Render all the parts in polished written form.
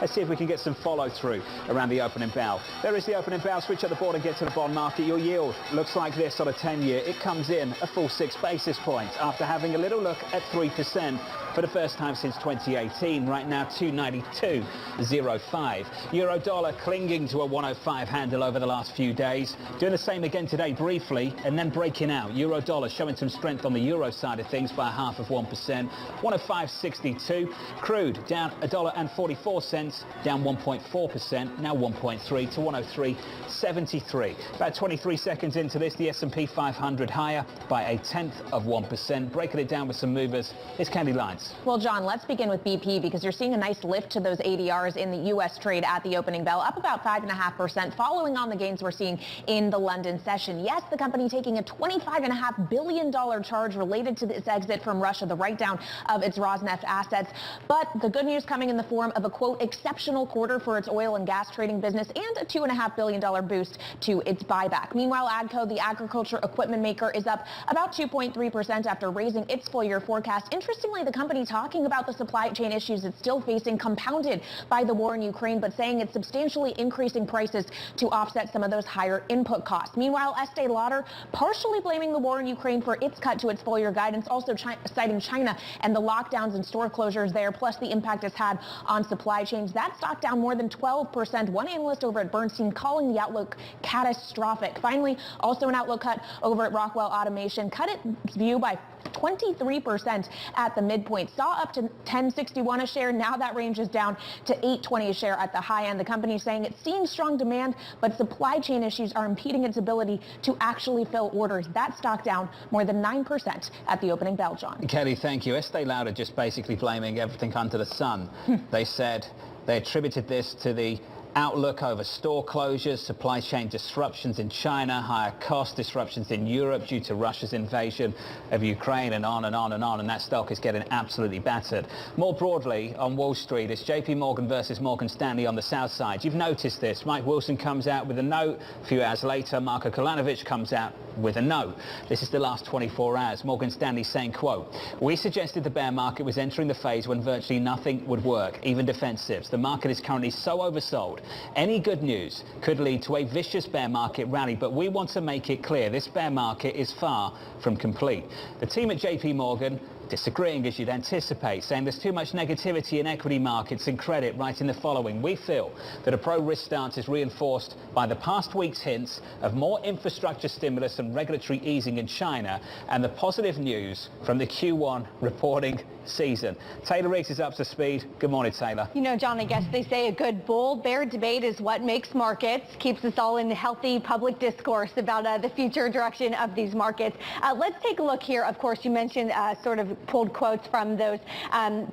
Let's see if we can get some follow through around the opening bell. There is the opening bell. Switch at the board and get to the bond market. Your yield looks like this on a 10-year. It comes in a full 6 basis points after having a little look at 3% for the first time since 2018. Right now 292.05. Euro dollar clinging to a 105 handle over the last few days. Doing the same again today briefly and then breaking out. Euro dollar showing some strength on the euro side of things by 0.5%. 105.62. Crude down $1.44, down 1.4%. Now 1.3 to 103.73. About 23 seconds into this, the S&P 500 higher by 0.1%. Breaking it down with some movers is Candy Lyons. Well, John, let's begin with BP because you're seeing a nice lift to those ADRs in the U.S. trade at the opening bell, up about 5.5%, following on the gains we're seeing in the London session. Yes, the company taking a $25.5 billion charge related to its exit from Russia, the write-down of its Rosneft assets. But the good news coming in the form of a, quote, exceptional quarter for its oil and gas trading business and a $2.5 billion boost to its buyback. Meanwhile, AGCO, the agriculture equipment maker, is up about 2.3% after raising its full-year forecast. Interestingly, the company talking about the supply chain issues it's still facing, compounded by the war in Ukraine, but saying it's substantially increasing prices to offset some of those higher input costs. Meanwhile, Estee Lauder partially blaming the war in Ukraine for its cut to its full-year guidance, also citing China and the lockdowns and store closures there, plus the impact it's had on supply chains. That stock down more than 12%. One analyst over at Bernstein calling the outlook catastrophic. Finally, also an outlook cut over at Rockwell Automation, cut its view by 23% at the midpoint. Saw up to 10.61 a share. Now that range is down to 8.20 a share at the high end. The company saying it's seeing strong demand, but supply chain issues are impeding its ability to actually fill orders. That stock down more than 9% at the opening bell, John. Kelly, thank you. Estee Lauder just basically blaming everything under the sun. They said they attributed this to the outlook over store closures, supply chain disruptions in China, higher cost disruptions in Europe due to Russia's invasion of Ukraine, and on and on and on, and that stock is getting absolutely battered. More broadly on Wall Street, it's JP Morgan versus Morgan Stanley on the south side. You've noticed this. Mike Wilson comes out with a no. A few hours later, Marko Kolanovic comes out with a no. This is the last 24 hours. Morgan Stanley saying, quote, "We suggested the bear market was entering the phase when virtually nothing would work, even defensives. The market is currently so oversold. Any good news could lead to a vicious bear market rally, but we want to make it clear this bear market is far from complete." The team at JP Morgan disagreeing, as you'd anticipate, saying there's too much negativity in equity markets and credit, writing the following: "We feel that a pro-risk stance is reinforced by the past week's hints of more infrastructure stimulus and regulatory easing in China and the positive news from the Q1 reporting season." Taylor Riggs is up to speed. Good morning, Taylor. You know, John, I guess they say a good bull-bear debate is what makes markets, keeps us all in healthy public discourse about the future direction of these markets. Let's take a look here. Of course, you mentioned sort of pulled quotes from those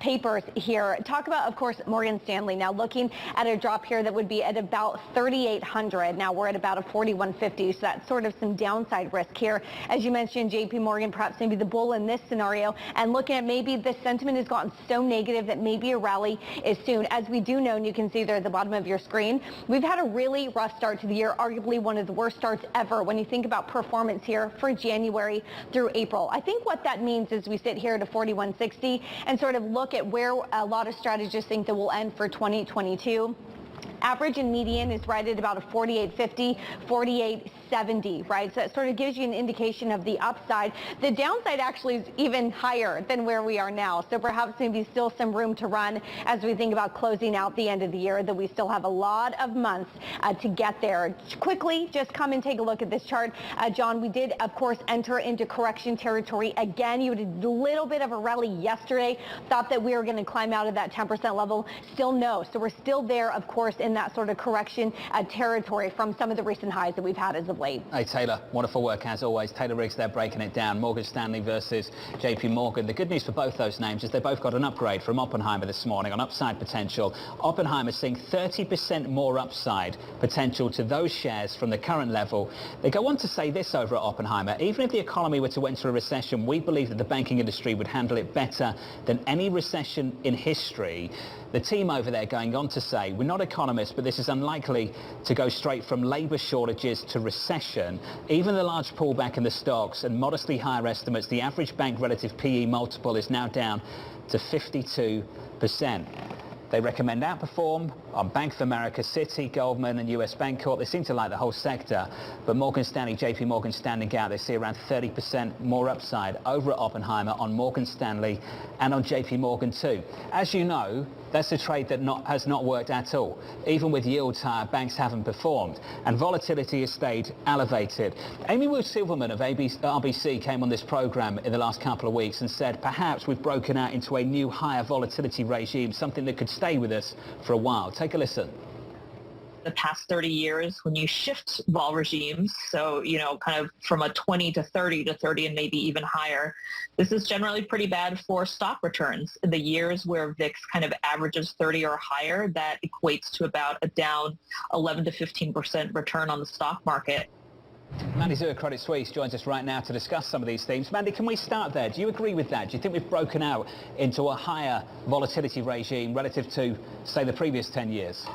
papers here. Talk about, of course, Morgan Stanley. Now looking at a drop here that would be at about 3,800. Now we're at about a 4,150, so that's sort of some downside risk here. As you mentioned, JP Morgan perhaps maybe the bull in this scenario, and looking at maybe the sentiment has gotten so negative that maybe a rally is soon. As we do know, and you can see there at the bottom of your screen, we've had a really rough start to the year, arguably one of the worst starts ever when you think about performance here for January through April. I think what that means is we sit here to 4160 and sort of look at where a lot of strategists think that we'll end for 2022. Average and median is right at about a 48.50, 48.70, right? So it sort of gives you an indication of the upside. The downside actually is even higher than where we are now. So perhaps maybe still some room to run as we think about closing out the end of the year, that we still have a lot of months to get there. Quickly, just come and take a look at this chart. John, we did, of course, enter into correction territory again. You had a little bit of a rally yesterday. Thought that we were going to climb out of that 10% level. Still no. So we're still there, of course, in that sort of correction territory from some of the recent highs that we've had as of late. Hey, Taylor, wonderful work as always. Taylor Riggs there breaking it down. Morgan Stanley versus JP Morgan. The good news for both those names is they both got an upgrade from Oppenheimer this morning on upside potential. Oppenheimer seeing 30% more upside potential to those shares from the current level. They go on to say this over at Oppenheimer: even if the economy were to enter a recession, we believe that the banking industry would handle it better than any recession in history. The team over there going on to say, we're not economists, but this is unlikely to go straight from labour shortages to recession. Even the large pullback in the stocks and modestly higher estimates, the average bank relative PE multiple is now down to 52%. They recommend outperform on Bank of America, Citi, Goldman and US Bancorp. They seem to like the whole sector, but Morgan Stanley, JP Morgan standing out. They see around 30% more upside over at Oppenheimer on Morgan Stanley and on JP Morgan too. As you know, that's a trade that has not worked at all. Even with yields higher, banks haven't performed, and volatility has stayed elevated. Amy Wood-Silverman of RBC came on this program in the last couple of weeks and said perhaps we've broken out into a new higher volatility regime, something that could stay with us for a while. Take a listen. The past 30 years, when you shift vol regimes, so, kind of from a 20 to 30 to 30 and maybe even higher, this is generally pretty bad for stock returns. In the years where VIX kind of averages 30 or higher, that equates to about a down 11 to 15% return on the stock market. Mandy Zhu of Credit Suisse joins us right now to discuss some of these themes. Mandy, can we start there? Do you agree with that? Do you think we've broken out into a higher volatility regime relative to, say, the previous 10 years?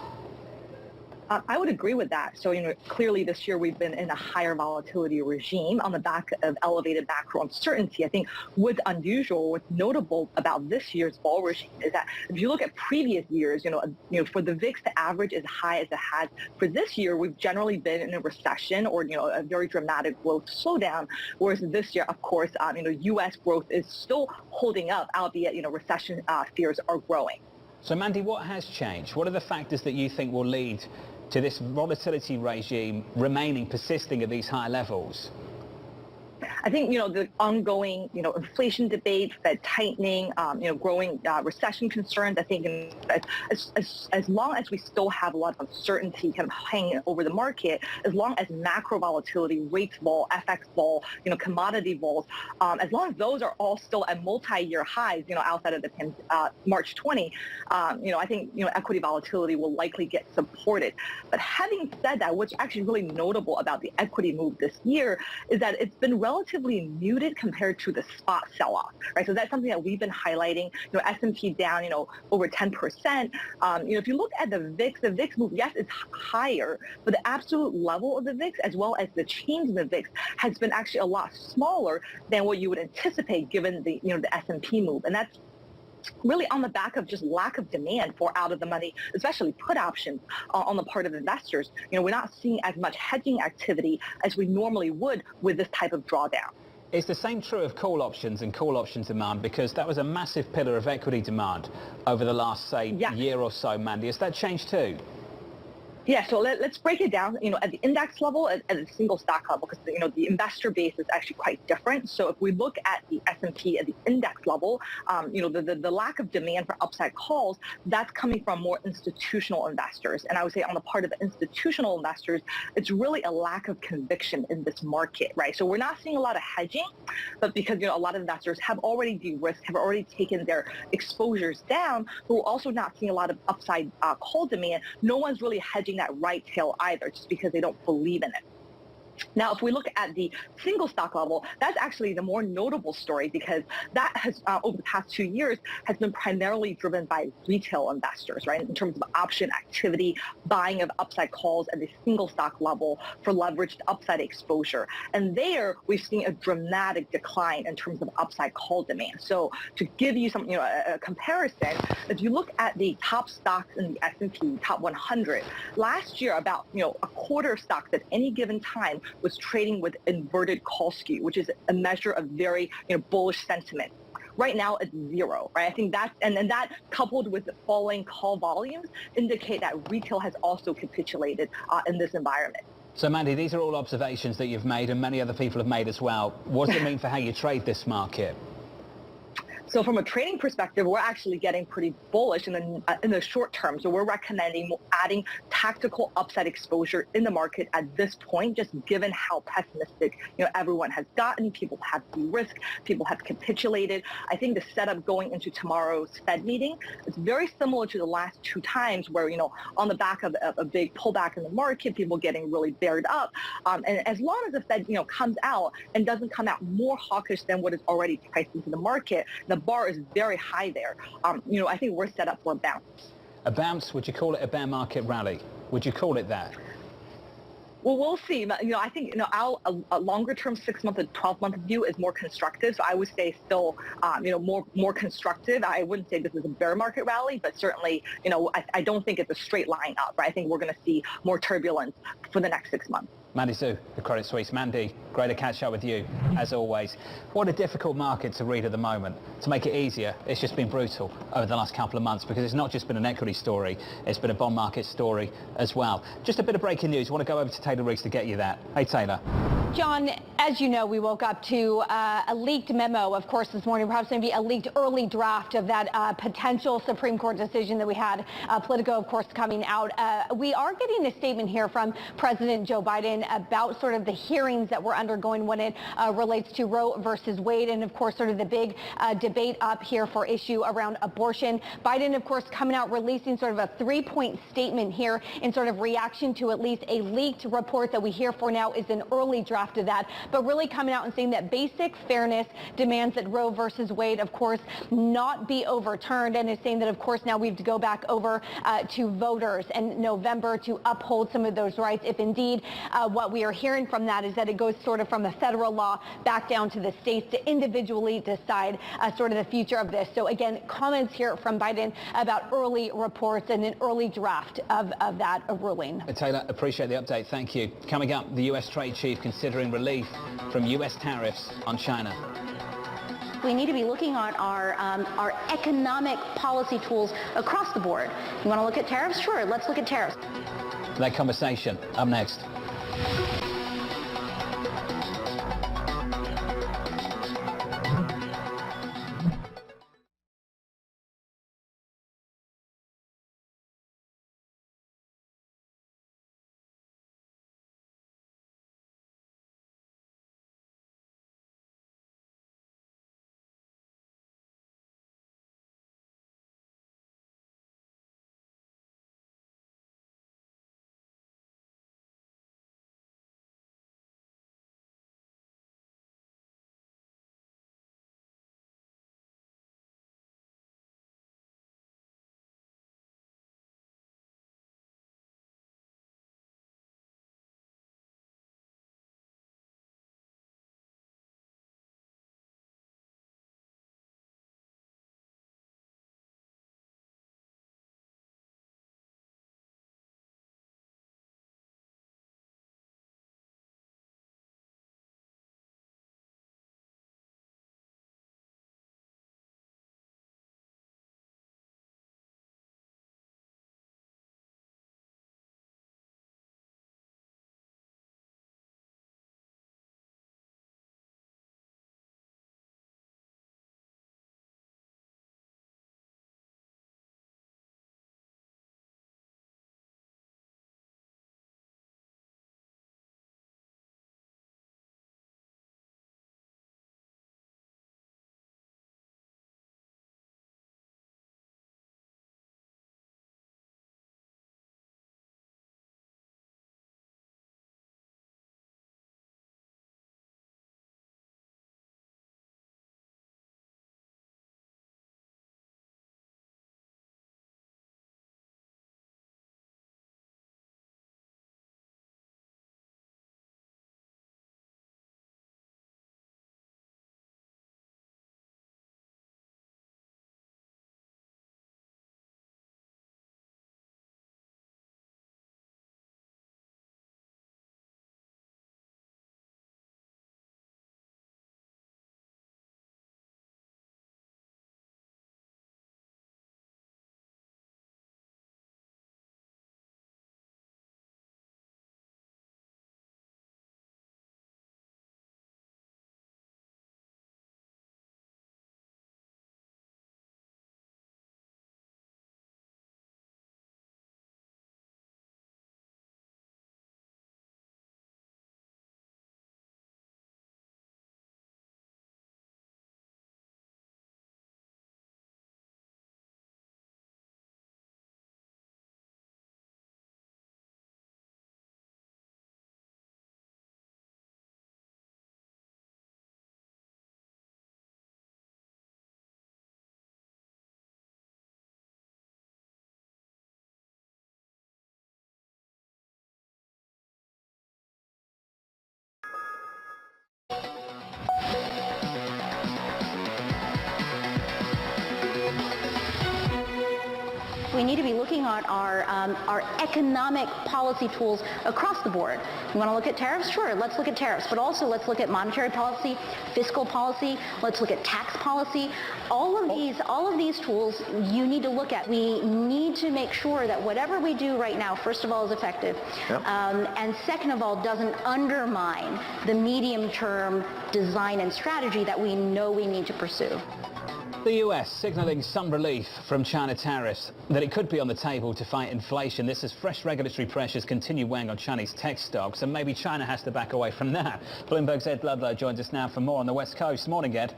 I would agree with that. So, clearly this year we've been in a higher volatility regime on the back of elevated macro uncertainty. I think what's unusual, what's notable about this year's vol regime is that if you look at previous years, for the VIX, the average is high as it has. For this year, we've generally been in a recession or, a very dramatic growth slowdown. Whereas this year, of course, U.S. growth is still holding up, albeit, recession fears are growing. So, Mandy, what has changed? What are the factors that you think will lead to this volatility regime persisting at these high levels? I think, the ongoing, inflation debate, Fed tightening, growing recession concerns. I think as long as we still have a lot of uncertainty kind of hanging over the market, as long as macro volatility, rates vol, FX vol, commodity vols, as long as those are all still at multi-year highs, outside of the March 20, I think, equity volatility will likely get supported. But having said that, what's actually really notable about the equity move this year is that it's been relatively muted compared to the spot sell-off, right? So that's something that we've been highlighting. S&P down, over 10%. If you look at the VIX move, yes, it's higher, but the absolute level of the VIX, as well as the change in the VIX, has been actually a lot smaller than what you would anticipate given the, the S&P move, and that's really on the back of just lack of demand for out of the money, especially put options on the part of investors. We're not seeing as much hedging activity as we normally would with this type of drawdown. Is the same true of call options and call options demand? Because that was a massive pillar of equity demand over the last, say, year or so, Mandy. Has that changed too? Yeah, so let's break it down, at the index level, at the single stock level, because, the investor base is actually quite different. So if we look at the S&P at the index level, the lack of demand for upside calls, that's coming from more institutional investors. And I would say on the part of the institutional investors, it's really a lack of conviction in this market, right? So we're not seeing a lot of hedging, but because, a lot of investors have already de-risked, have already taken their exposures down, but we're also not seeing a lot of upside call demand. No one's really hedging that right tail either, just because they don't believe in it. Now, if we look at the single stock level, that's actually the more notable story, because that has, over the past 2 years, has been primarily driven by retail investors, right, in terms of option activity, buying of upside calls at the single stock level for leveraged upside exposure. And there, we've seen a dramatic decline in terms of upside call demand. So to give you some, a comparison, if you look at the top stocks in the S&P top 100, last year, about, a quarter of stocks at any given time was trading with inverted call skew, which is a measure of very bullish sentiment. Right now, it's zero, right? I think that, and then that coupled with the falling call volumes indicate that retail has also capitulated in this environment. So, Mandy, these are all observations that you've made and many other people have made as well. What does it mean for how you trade this market? So from a trading perspective, we're actually getting pretty bullish in the short term. So we're recommending adding tactical upside exposure in the market at this point, just given how pessimistic everyone has gotten. People have de-risked, people have capitulated. I think the setup going into tomorrow's Fed meeting is very similar to the last two times where, on the back of a big pullback in the market, people getting really bared up. And as long as the Fed, comes out and doesn't come out more hawkish than what is already priced into the market, the bar is very high there. I think we're set up for a bounce. A bounce? Would you call it a bear market rally? Would you call it that? Well, we'll see. I think a longer-term 6-month and 12-month view is more constructive. So I would say still, more constructive. I wouldn't say this is a bear market rally, but certainly, I don't think it's a straight line up. Right? I think we're going to see more turbulence for the next 6 months. Mandy Zhu, the Credit Suisse. Mandy, great to catch up with you, as always. What a difficult market to read at the moment. To make it easier, it's just been brutal over the last couple of months because it's not just been an equity story, it's been a bond market story as well. Just a bit of breaking news. I want to go over to Taylor Reese to get you that. Hey, Taylor. John, as you know, we woke up to a leaked memo, of course, this morning, perhaps maybe a leaked early draft of that potential Supreme Court decision that we had. Politico, of course, coming out. We are getting a statement here from President Joe Biden about sort of the hearings that we're undergoing when it relates to Roe versus Wade, and of course, sort of the big debate up here for issue around abortion. Biden, of course, coming out releasing sort of a 3-point statement here in sort of reaction to at least a leaked report that we hear for now is an early draft of that, but really coming out and saying that basic fairness demands that Roe versus Wade, of course, not be overturned, and is saying that, of course, now we have to go back over to voters in November to uphold some of those rights. If indeed what we are hearing from that is that it goes sort of from the federal law back down to the states to individually decide sort of the future of this. So again, comments here from Biden about early reports and an early draft of that ruling. Taylor, appreciate the update. Thank you. Coming up, the US trade chief considering relief from US tariffs on China. We need to be looking at our economic policy tools across the board. You want to look at tariffs? Sure, let's look at tariffs. That conversation up next. we need to be looking at our economic policy tools across the board. You want to look at tariffs? Sure, let's look at tariffs, but also let's look at monetary policy, fiscal policy, let's look at tax policy. All of these tools you need to look at. We need to make sure that whatever we do right now, first of all, is effective, and second of all, doesn't undermine the medium-term design and strategy that we know we need to pursue. The US signalling some relief from China tariffs, that it could be on the table to fight inflation. This as fresh regulatory pressures continue weighing on Chinese tech stocks, and maybe China has to back away from that. Bloomberg's Ed Ludlow joins us now for more on the West Coast. Morning, Ed.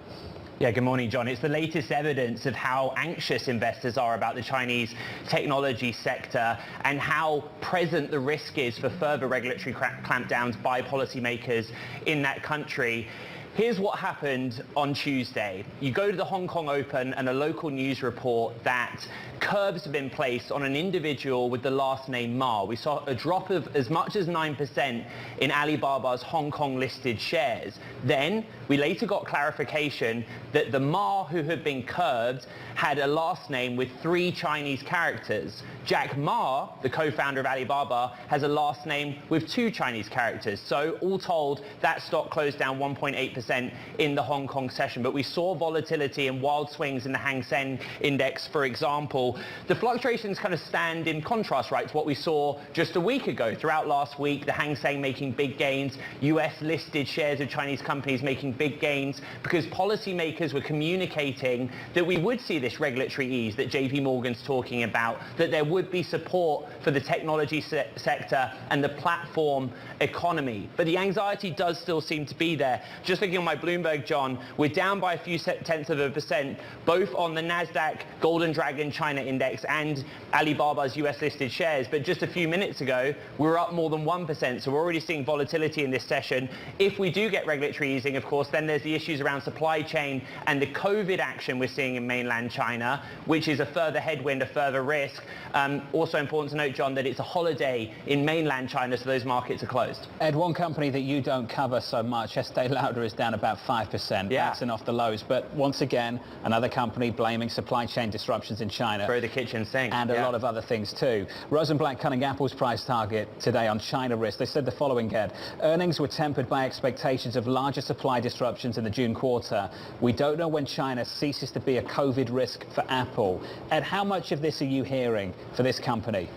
Yeah, good morning, John. It's the latest evidence of how anxious investors are about the Chinese technology sector and how present the risk is for further regulatory clampdowns by policymakers in that country. Here's what happened on Tuesday. You go to the Hong Kong Open and a local news report that curbs have been placed on an individual with the last name Ma. We saw a drop of as much as 9% in Alibaba's Hong Kong listed shares. Then we later got clarification that the Ma who had been curbed had a last name with 3 Chinese characters. Jack Ma, the co-founder of Alibaba, has a last name with 2 Chinese characters. So all told, that stock closed down 1.8% in the Hong Kong session. But we saw volatility and wild swings in the Hang Seng index, for example. The fluctuations kind of stand in contrast, right, to what we saw just a week ago. Throughout last week, the Hang Seng making big gains, US listed shares of Chinese companies making big gains because policymakers were communicating that we would see this regulatory ease that JP Morgan's talking about, that there would be support for the technology sector and the platform economy. But the anxiety does still seem to be there. Just looking on my Bloomberg, John, we're down by a few tenths of a percent, both on the NASDAQ Golden Dragon China Index and Alibaba's US listed shares. But just a few minutes ago, we were up more than 1%. So we're already seeing volatility in this session. If we do get regulatory easing, of course, then there's the issues around supply chain and the COVID action we're seeing in mainland China, which is a further headwind, a further risk. Also important to note, John, that it's a holiday in mainland China, so those markets are closed. Ed, one company that you don't cover so much, Estee Lauder, is down about 5%, bouncing off the lows. But once again, another company blaming supply chain disruptions in China. Throw the kitchen sink. And a lot of other things too. Rosenblatt cutting Apple's price target today on China risk. They said the following, Ed. Earnings were tempered by expectations of larger supply disruptions in the June quarter. We don't know when China ceases to be a COVID risk for Apple. Ed, how much of this are you hearing for this company?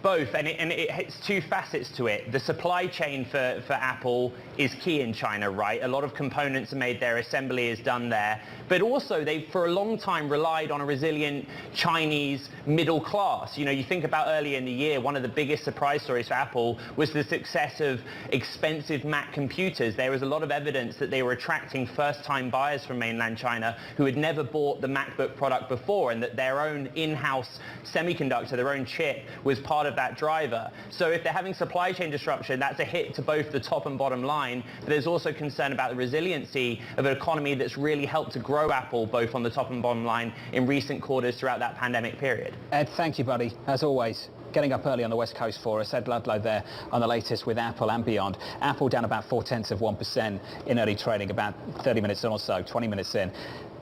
Both, and it hits 2 facets to it. The supply chain for Apple is key in China, right? A lot of components are made there, assembly is done there. But also, they've for a long time relied on a resilient Chinese middle class. You know, you think about earlier in the year, one of the biggest surprise stories for Apple was the success of expensive Mac computers. There was a lot of evidence that they were attracting first-time buyers from mainland China who had never bought the MacBook product before, and that their own in-house semiconductor, their own chip, was part of that driver. So if they're having supply chain disruption, that's a hit to both the top and bottom line. But there's also concern about the resiliency of an economy that's really helped to grow Apple both on the top and bottom line in recent quarters throughout that pandemic period. Ed, thank you, buddy. As always, getting up early on the West Coast for us. Ed Ludlow there on the latest with Apple and beyond. Apple down about 0.4% in early trading, about 30 minutes in or so, 20 minutes in.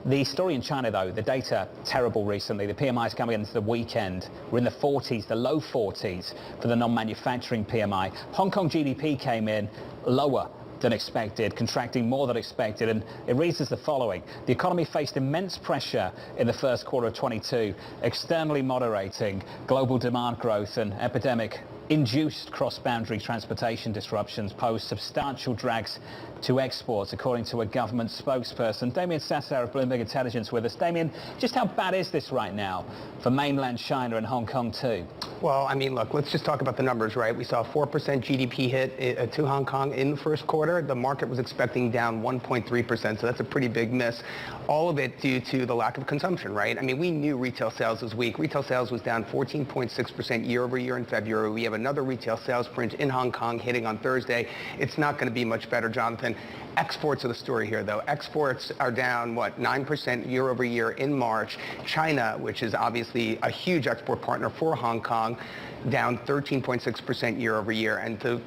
The story in China, though, the data terrible recently. The PMIs coming into the weekend. We're in the 40s, the low 40s for the non-manufacturing PMI. Hong Kong GDP came in lower than expected, contracting more than expected, and it reads as the following. The economy faced immense pressure in the first quarter of 22, externally moderating global demand growth and epidemic-induced cross-boundary transportation disruptions posed substantial drags to exports, according to a government spokesperson. Damien Sasser of Bloomberg Intelligence with us. Damien, just how bad is this right now for mainland China and Hong Kong too? Well, I mean, look, let's just talk about the numbers, right? We saw a 4% GDP hit to Hong Kong in the first quarter. The market was expecting down 1.3%, so that's a pretty big miss. All of it due to the lack of consumption, right? I mean, we knew retail sales was weak. Retail sales was down 14.6% year over year in February. We have have another retail sales print in Hong Kong hitting on Thursday. It's not going to be much better, Jonathan. Exports are the story here, though. Exports are down, 9% year over year in March. China, which is obviously a huge export partner for Hong Kong, down 13.6% year over year. And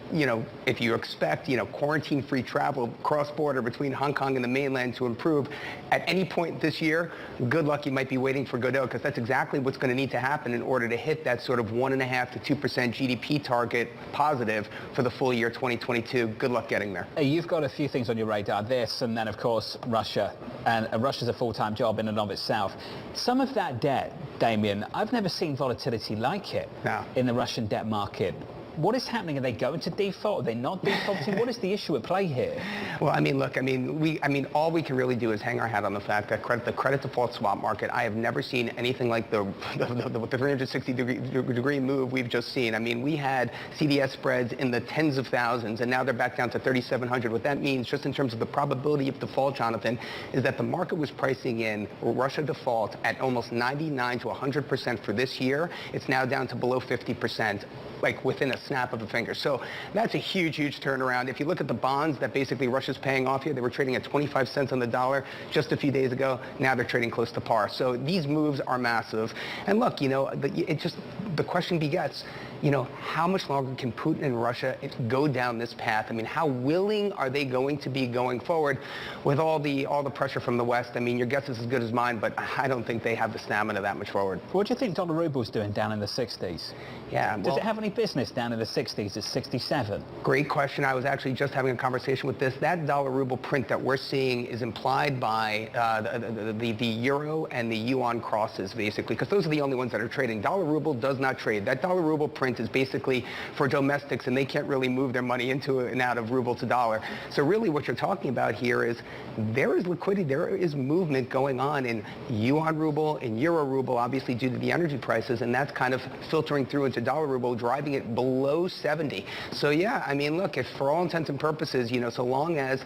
if you expect, quarantine-free travel cross-border between Hong Kong and the mainland to improve at any point this year, good luck. You might be waiting for Godot, because that's exactly what's going to need to happen in order to hit that sort of 1.5% to 2% GDP target positive for the full year 2022. Good luck getting there. You've got a few things on your radar. This, and then of course Russia. And Russia's a full-time job in and of itself. Some of that debt, Damien, I've never seen volatility like it in the Russian debt market. What is happening? Are they going to default? Are they not defaulting? What is the issue at play here? Well, look, all we can really do is hang our hat on the fact that the credit default swap market, I have never seen anything like the 360-degree move we've just seen. We had CDS spreads in the tens of thousands, and now they're back down to 3,700. What that means, just in terms of the probability of default, Jonathan, is that the market was pricing in Russia default at almost 99 to 100% for this year. It's now down to below 50%. Like within a snap of a finger. So that's a huge, huge turnaround. If you look at the bonds that basically Russia's paying off here, they were trading at 25 cents on the dollar just a few days ago. Now they're trading close to par. So these moves are massive. And look, the question begets, how much longer can Putin and Russia go down this path? How willing are they going to be going forward with all the pressure from the West? Your guess is as good as mine, but I don't think they have the stamina that much forward. What do you think dollar ruble's doing down in the 60s? Yeah. Does it have any business down in the 60s at 67? Great question. I was actually just having a conversation with this. That dollar ruble print that we're seeing is implied by the euro and the yuan crosses, basically, because those are the only ones that are trading. Dollar ruble does not trade. That dollar ruble print is basically for domestics, and they can't really move their money into and out of ruble to dollar. So really what you're talking about here is there is liquidity, there is movement going on in yuan ruble, in euro ruble, obviously due to the energy prices, and that's kind of filtering through into dollar ruble, driving it below 70. So yeah, look, if for all intents and purposes, so long as,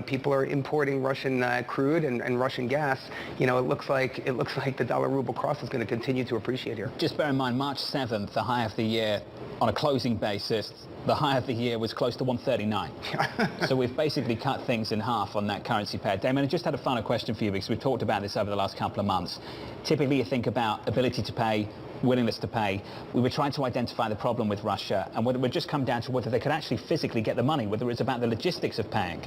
people are importing Russian crude and Russian gas, it looks like the dollar ruble cross is going to continue to appreciate here. Just bear in mind, March 7th, the high of the year, on a closing basis, the high of the year was close to 139. So we've basically cut things in half on that currency pair. Damien, I just had a final question for you, because we've talked about this over the last couple of months. Typically you think about ability to pay, willingness to pay. We were trying to identify the problem with Russia, and it would just come down to whether they could actually physically get the money, whether it's about the logistics of paying.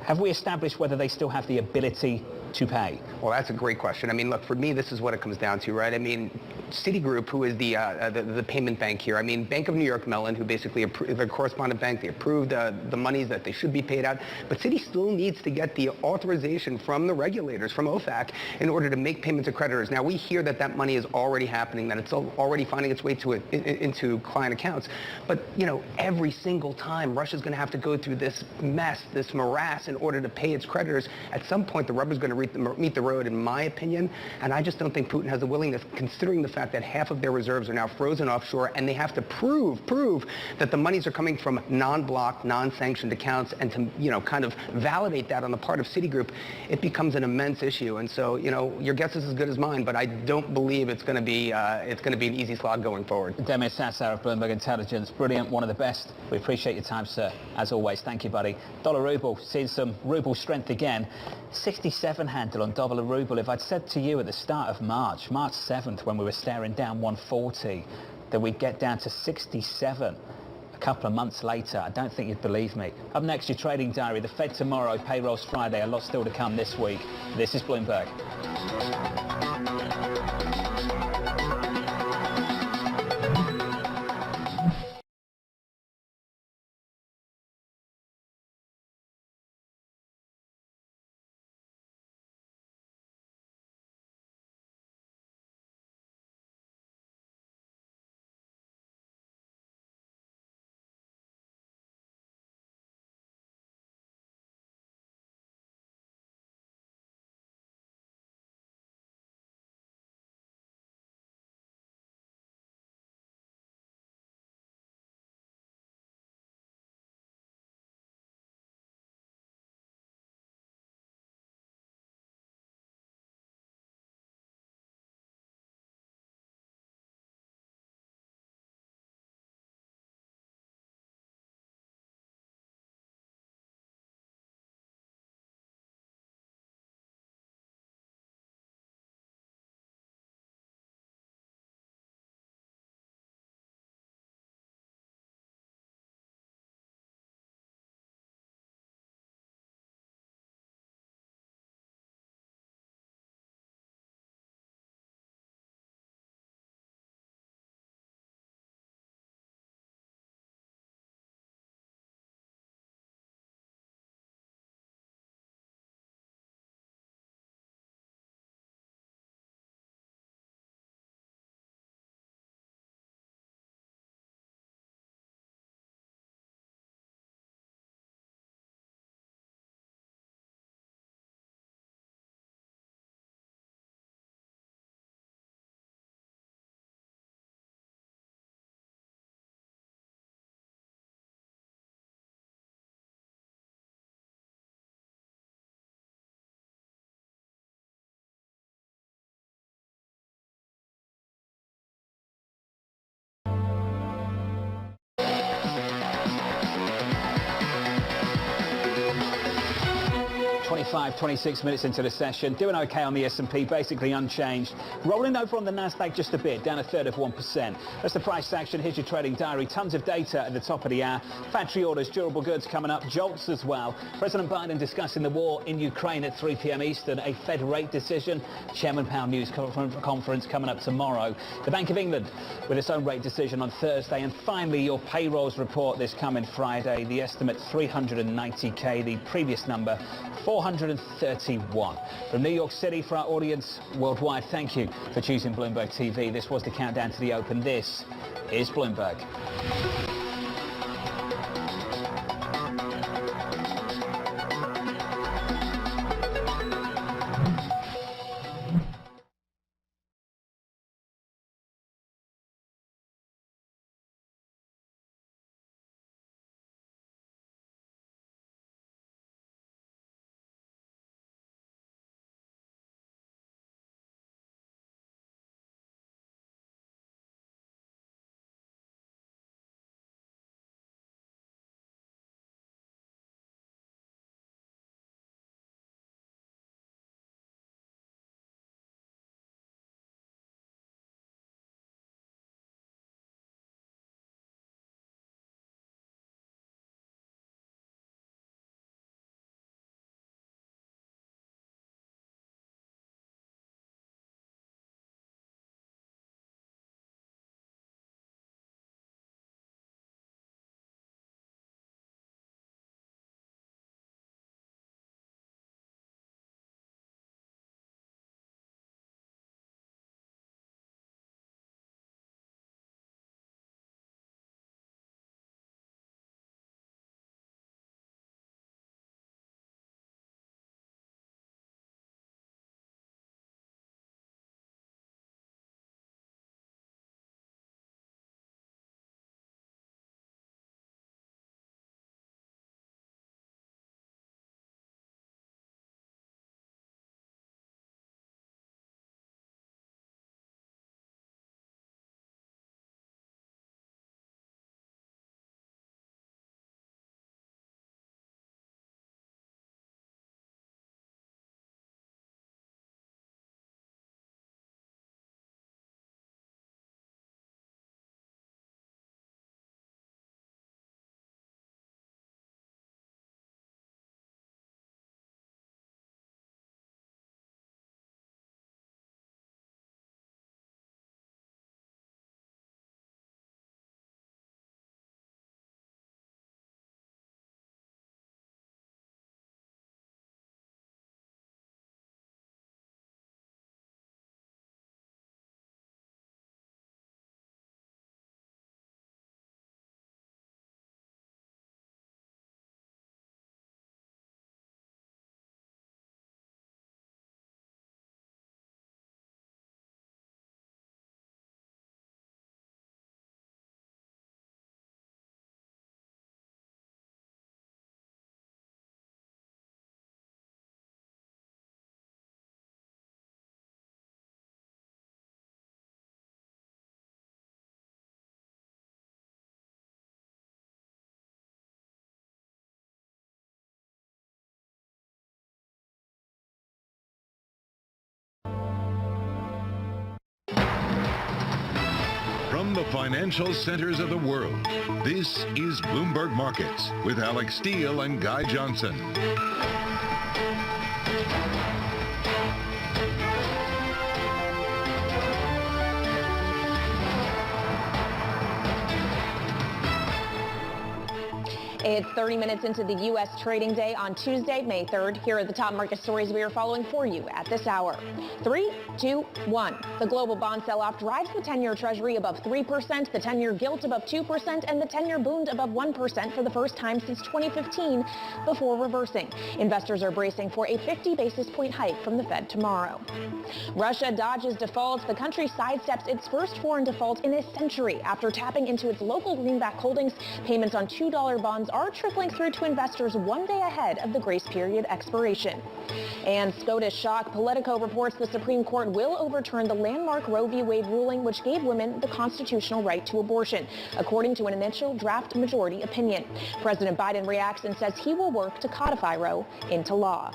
Have we established whether they still have the ability to pay? Well, that's a great question. Look, for me, this is what it comes down to, right? Citigroup, who is the payment bank here, Bank of New York Mellon, who basically the correspondent bank, they approved the monies that they should be paid out, but Citi still needs to get the authorization from the regulators, from OFAC, in order to make payments to creditors. Now, we hear that money is already happening, that it's already finding its way into client accounts, but, every single time Russia's going to have to go through this mess, this morass, in order to pay its creditors. At some point, the rubber's going to meet the road, in my opinion, and I just don't think Putin has the willingness, considering the fact that half of their reserves are now frozen offshore, and they have to prove that the monies are coming from non-blocked, non-sanctioned accounts, and to, kind of validate that on the part of Citigroup, it becomes an immense issue. And so, your guess is as good as mine, but I don't believe it's going to be an easy slog going forward. Damien Sasser of Bloomberg Intelligence, brilliant, one of the best. We appreciate your time, sir, as always. Thank you, buddy. Dollar ruble, seeing some ruble strength again. 67 handle on dollar ruble. If I'd said to you at the start of March 7th, when we were staring down 140, that we'd get down to 67 a couple of months later, I don't think you'd believe me. Up next, your trading diary. The Fed tomorrow, payrolls Friday, a lot still to come this week. This is Bloomberg. 26 minutes into the session, doing okay on the S&P, basically unchanged. Rolling over on the Nasdaq just a bit, down a third of 1%. That's the price action. Here's your trading diary. Tons of data at the top of the hour. Factory orders, durable goods coming up, jolts as well. President Biden discussing the war in Ukraine at 3 p.m. Eastern, a Fed rate decision. Chairman Powell news conference coming up tomorrow. The Bank of England with its own rate decision on Thursday. And finally, your payrolls report this coming Friday. The estimate 390k, the previous number 431. From New York City, for our audience worldwide, thank you for choosing Bloomberg TV. This was the countdown to the open. This is Bloomberg. From the financial centers of the world, this is Bloomberg Markets with Alex Steele and Guy Johnson. It's 30 minutes into the U.S. trading day on Tuesday, May 3rd. Here are the top market stories we are following for you at this hour. 3, 2, 1. The global bond sell-off drives the 10-year Treasury above 3%, the 10-year gilt above 2%, and the 10-year Bund above 1% for the first time since 2015 before reversing. Investors are bracing for a 50 basis point hike from the Fed tomorrow. Russia dodges default. The country sidesteps its first foreign default in a century after tapping into its local greenback holdings. Payments on $2 bonds are trickling through to investors one day ahead of the grace period expiration. And SCOTUS shock. Politico reports the Supreme Court will overturn the landmark Roe v. Wade ruling, which gave women the constitutional right to abortion, according to an initial draft majority opinion. President Biden reacts and says he will work to codify Roe into law.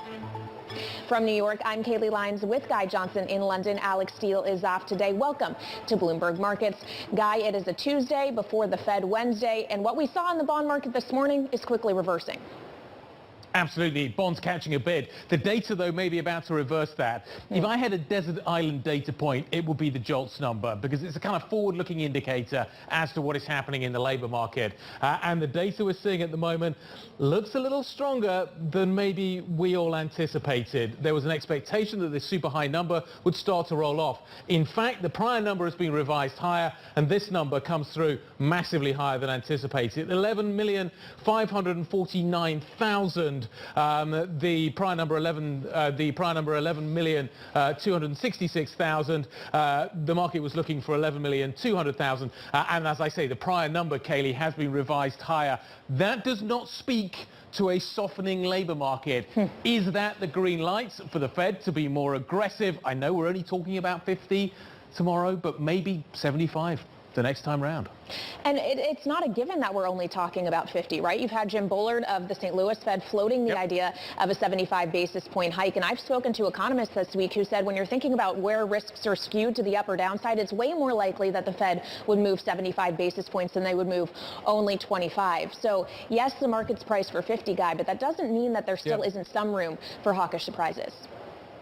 From New York, I'm Kaylee Lyons with Guy Johnson in London. Alex Steele is off today. Welcome to Bloomberg Markets. Guy, it is a Tuesday before the Fed Wednesday, and what we saw in the bond market this morning is quickly reversing. Absolutely. Bonds catching a bid. The data, though, may be about to reverse that. If I had a desert island data point, it would be the JOLTS number, because it's a kind of forward-looking indicator as to what is happening in the labour market. And the data we're seeing at the moment looks a little stronger than maybe we all anticipated. There was an expectation that this super high number would start to roll off. In fact, the prior number has been revised higher, and this number comes through massively higher than anticipated. 11,549,000. The prior number 11,266,000. The market was looking for 11,200,000. And as I say, the prior number, Kaylee, has been revised higher. That does not speak to a softening labour market. Is that the green light for the Fed to be more aggressive? I know we're only talking about 50 tomorrow, but maybe 75 the next time round. And it's not a given that we're only talking about 50, right? You've had Jim Bullard of the St. Louis Fed floating the idea of a 75 basis point hike. And I've spoken to economists this week who said when you're thinking about where risks are skewed to the up or downside, it's way more likely that the Fed would move 75 basis points than they would move only 25. So yes, the market's priced for 50, Guy, but that doesn't mean that there still isn't some room for hawkish surprises.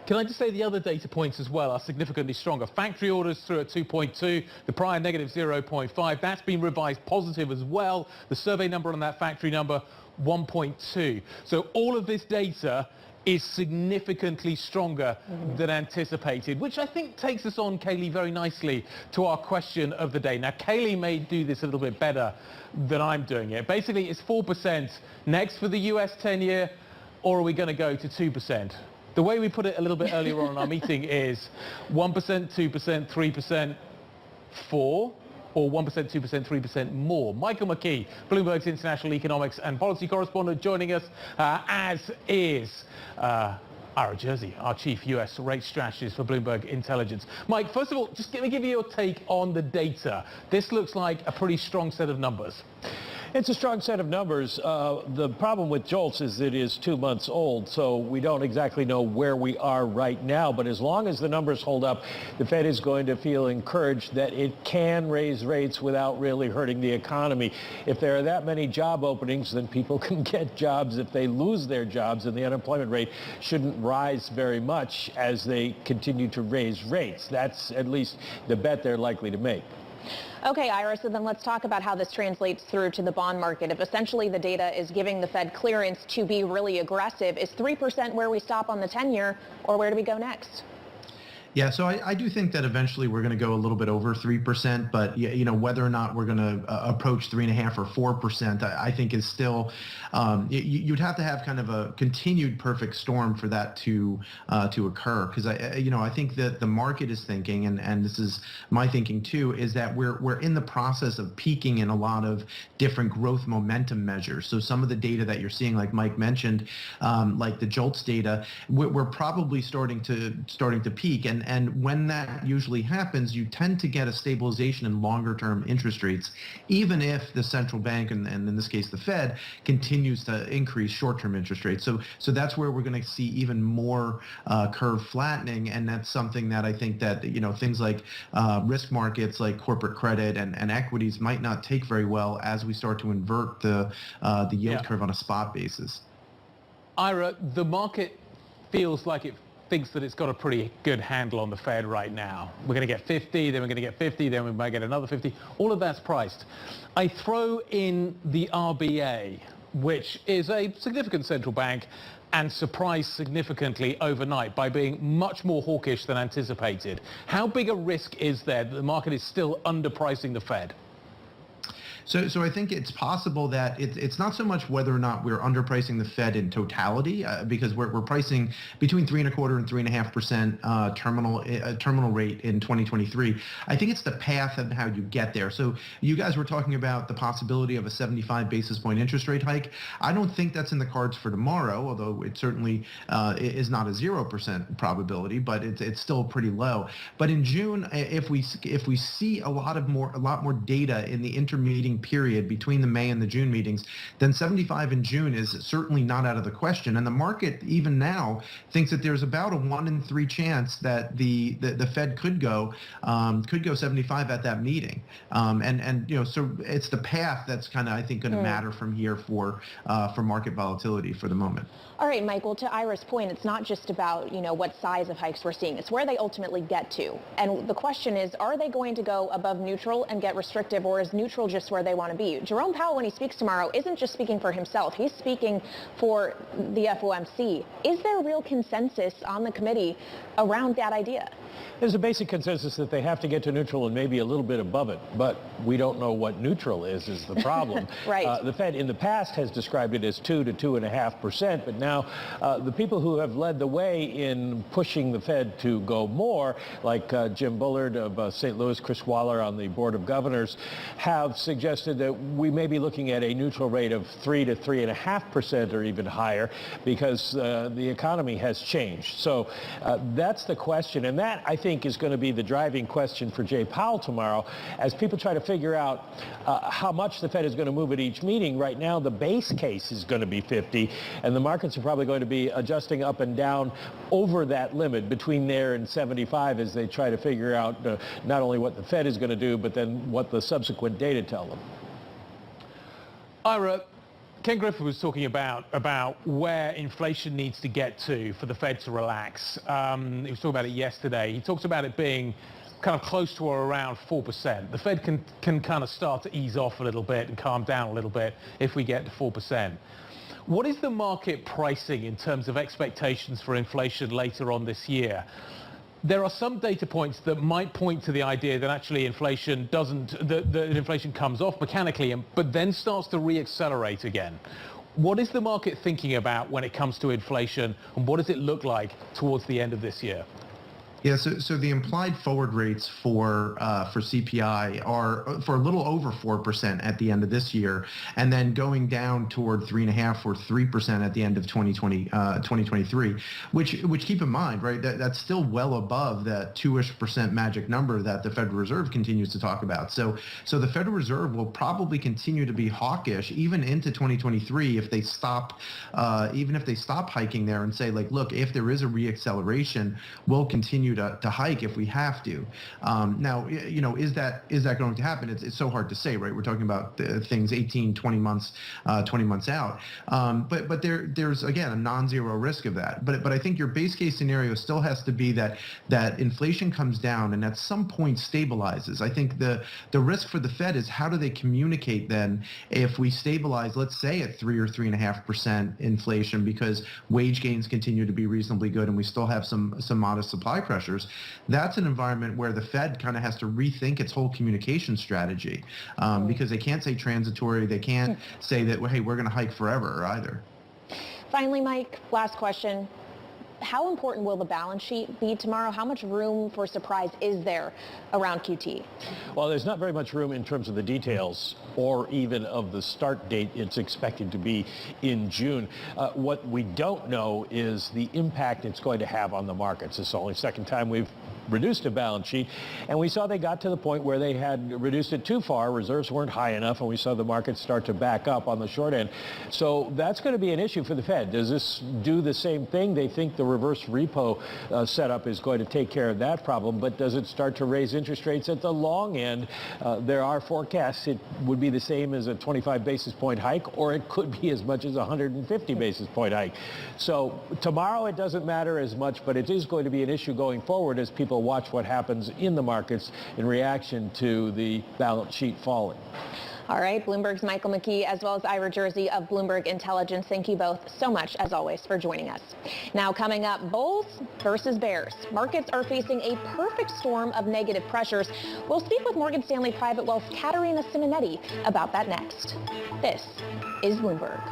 Can I just say the other data points as well are significantly stronger. Factory orders through at 2.2, the prior negative 0.5. That's been revised positive as well. The survey number on that factory number, 1.2. So all of this data is significantly stronger than anticipated, which I think takes us on, Kaylee, very nicely to our question of the day. Now, Kaylee may do this a little bit better than I'm doing it. Basically, it's 4% next for the US 10-year, or are we going to go to 2%? The way we put it a little bit earlier on in our meeting is 1%, 2%, 3%, 4, or 1%, 2%, 3% more. Michael McKee, Bloomberg's international economics and policy correspondent, joining us, as is Ira Jersey, our chief US rate strategist for Bloomberg Intelligence. Mike, first of all, just give me your take on the data. This looks like a pretty strong set of numbers. It's a strong set of numbers. The problem with JOLTS is it is 2 months old, so we don't exactly know where we are right now. But as long as the numbers hold up, the Fed is going to feel encouraged that it can raise rates without really hurting the economy. If there are that many job openings, then people can get jobs. If they lose their jobs, and the unemployment rate shouldn't rise very much as they continue to raise rates. That's at least the bet they're likely to make. Okay, Ira, so then let's talk about how this translates through to the bond market. If essentially the data is giving the Fed clearance to be really aggressive, is 3% where we stop on the 10-year, or where do we go next? Yeah, so I do think that eventually we're going to go a little bit over 3%, but you know, whether or not we're going to approach 3.5 or 4%, I think is still you'd have to have kind of a continued perfect storm for that to occur. Because I think that the market is thinking, and this is my thinking too, is that we're in the process of peaking in a lot of different growth momentum measures. So some of the data that you're seeing, like Mike mentioned, like the JOLTS data, we're probably starting to peak. And when that usually happens, you tend to get a stabilization in longer-term interest rates, even if the central bank, and in this case the Fed, continues to increase short-term interest rates. So that's where we're going to see even more curve flattening, and that's something that I think that things like risk markets like corporate credit and equities might not take very well as we start to invert the yield curve on a spot basis. Ira, the market feels like it thinks that it's got a pretty good handle on the Fed right now. We're going to get 50, then we're going to get 50, then we might get another 50. All of that's priced. I throw in the RBA, which is a significant central bank, and surprised significantly overnight by being much more hawkish than anticipated. How big a risk is there that the market is still underpricing the Fed? So I think it's possible that it's not so much whether or not we're underpricing the Fed in totality, because we're pricing between 3.25% and 3.5% terminal rate in 2023. I think it's the path and how you get there. So you guys were talking about the possibility of a 75 basis point interest rate hike. I don't think that's in the cards for tomorrow, although it certainly is not a 0% probability, but it's still pretty low. But in June, if we see a lot more data in the intermeeting period between the May and the June meetings, then 75 in June is certainly not out of the question. And the market even now thinks that there's about a 1 in 3 chance that the Fed could go 75 at that meeting. So it's the path that's kind of, I think, going to matter from here for market volatility for the moment. All right, Michael, to Ira's point, it's not just about, what size of hikes we're seeing. It's where they ultimately get to. And the question is, are they going to go above neutral and get restrictive, or is neutral just where they want to be? Jerome Powell, when he speaks tomorrow, isn't just speaking for himself. He's speaking for the FOMC. Is there real consensus on the committee around that idea? There's a basic consensus that they have to get to neutral and maybe a little bit above it, but we don't know what neutral is the problem. Right. The Fed in the past has described it as 2 to 2.5%, but now the people who have led the way in pushing the Fed to go more, like Jim Bullard of St. Louis, Chris Waller on the Board of Governors, have suggested that we may be looking at a neutral rate of 3 to 3.5% or even higher, because the economy has changed. So that's the question, and that, I think, is going to be the driving question for Jay Powell tomorrow as people try to figure out how much the Fed is going to move at each meeting. Right now, the base case is going to be 50, and the markets are probably going to be adjusting up and down over that limit between there and 75 as they try to figure out not only what the Fed is going to do, but then what the subsequent data tell them. Ira, Ken Griffin was talking about where inflation needs to get to for the Fed to relax. He was talking about it yesterday. He talks about it being kind of close to or around 4%. The Fed can kind of start to ease off a little bit and calm down a little bit if we get to 4%. What is the market pricing in terms of expectations for inflation later on this year? There are some data points that might point to the idea that actually inflation inflation comes off mechanically, but then starts to re-accelerate again. What is the market thinking about when it comes to inflation, and what does it look like towards the end of this year? Yeah, so the implied forward rates for CPI are for a little over 4% at the end of this year, and then going down toward 3.5 or 3% at the end of 2023. Which keep in mind, right? That's still well above that 2-ish% magic number that the Federal Reserve continues to talk about. So the Federal Reserve will probably continue to be hawkish even into 2023 if they stop, even if they stop hiking there and say, like, look, if there is a reacceleration, we'll continue to hike if we have to. Now, is that going to happen? It's so hard to say, right? We're talking about things 18, 20 months out. But there's again a non-zero risk of that. But I think your base case scenario still has to be that inflation comes down and at some point stabilizes. I think the risk for the Fed is how do they communicate then if we stabilize, let's say, at 3 or 3.5% inflation because wage gains continue to be reasonably good and we still have some modest supply pressures. That's an environment where the Fed kind of has to rethink its whole communication strategy because they can't say transitory. They can't say that, well, hey, we're going to hike forever either. Finally, Mike, last question. How important will the balance sheet be tomorrow? How much room for surprise is there around QT? Well, there's not very much room in terms of the details or even of the start date. It's expected to be in June. What we don't know is the impact it's going to have on the markets. It's the only second time we've reduced a balance sheet, and we saw they got to the point where they had reduced it too far. Reserves weren't high enough, and we saw the markets start to back up on the short end. So that's going to be an issue for the Fed. Does this do the same thing? They think the reverse repo setup is going to take care of that problem, but does it start to raise interest rates at the long end? There are forecasts it would be the same as a 25 basis point hike, or it could be as much as a 150 basis point hike. So tomorrow it doesn't matter as much, but it is going to be an issue going forward as people watch what happens in the markets in reaction to the balance sheet falling. All right, Bloomberg's Michael McKee as well as Ira Jersey of Bloomberg Intelligence. Thank you both so much, as always, for joining us. Now coming up, bulls versus bears. Markets are facing a perfect storm of negative pressures. We'll speak with Morgan Stanley Private Wealth's Caterina Simonetti about that next. This is Bloomberg.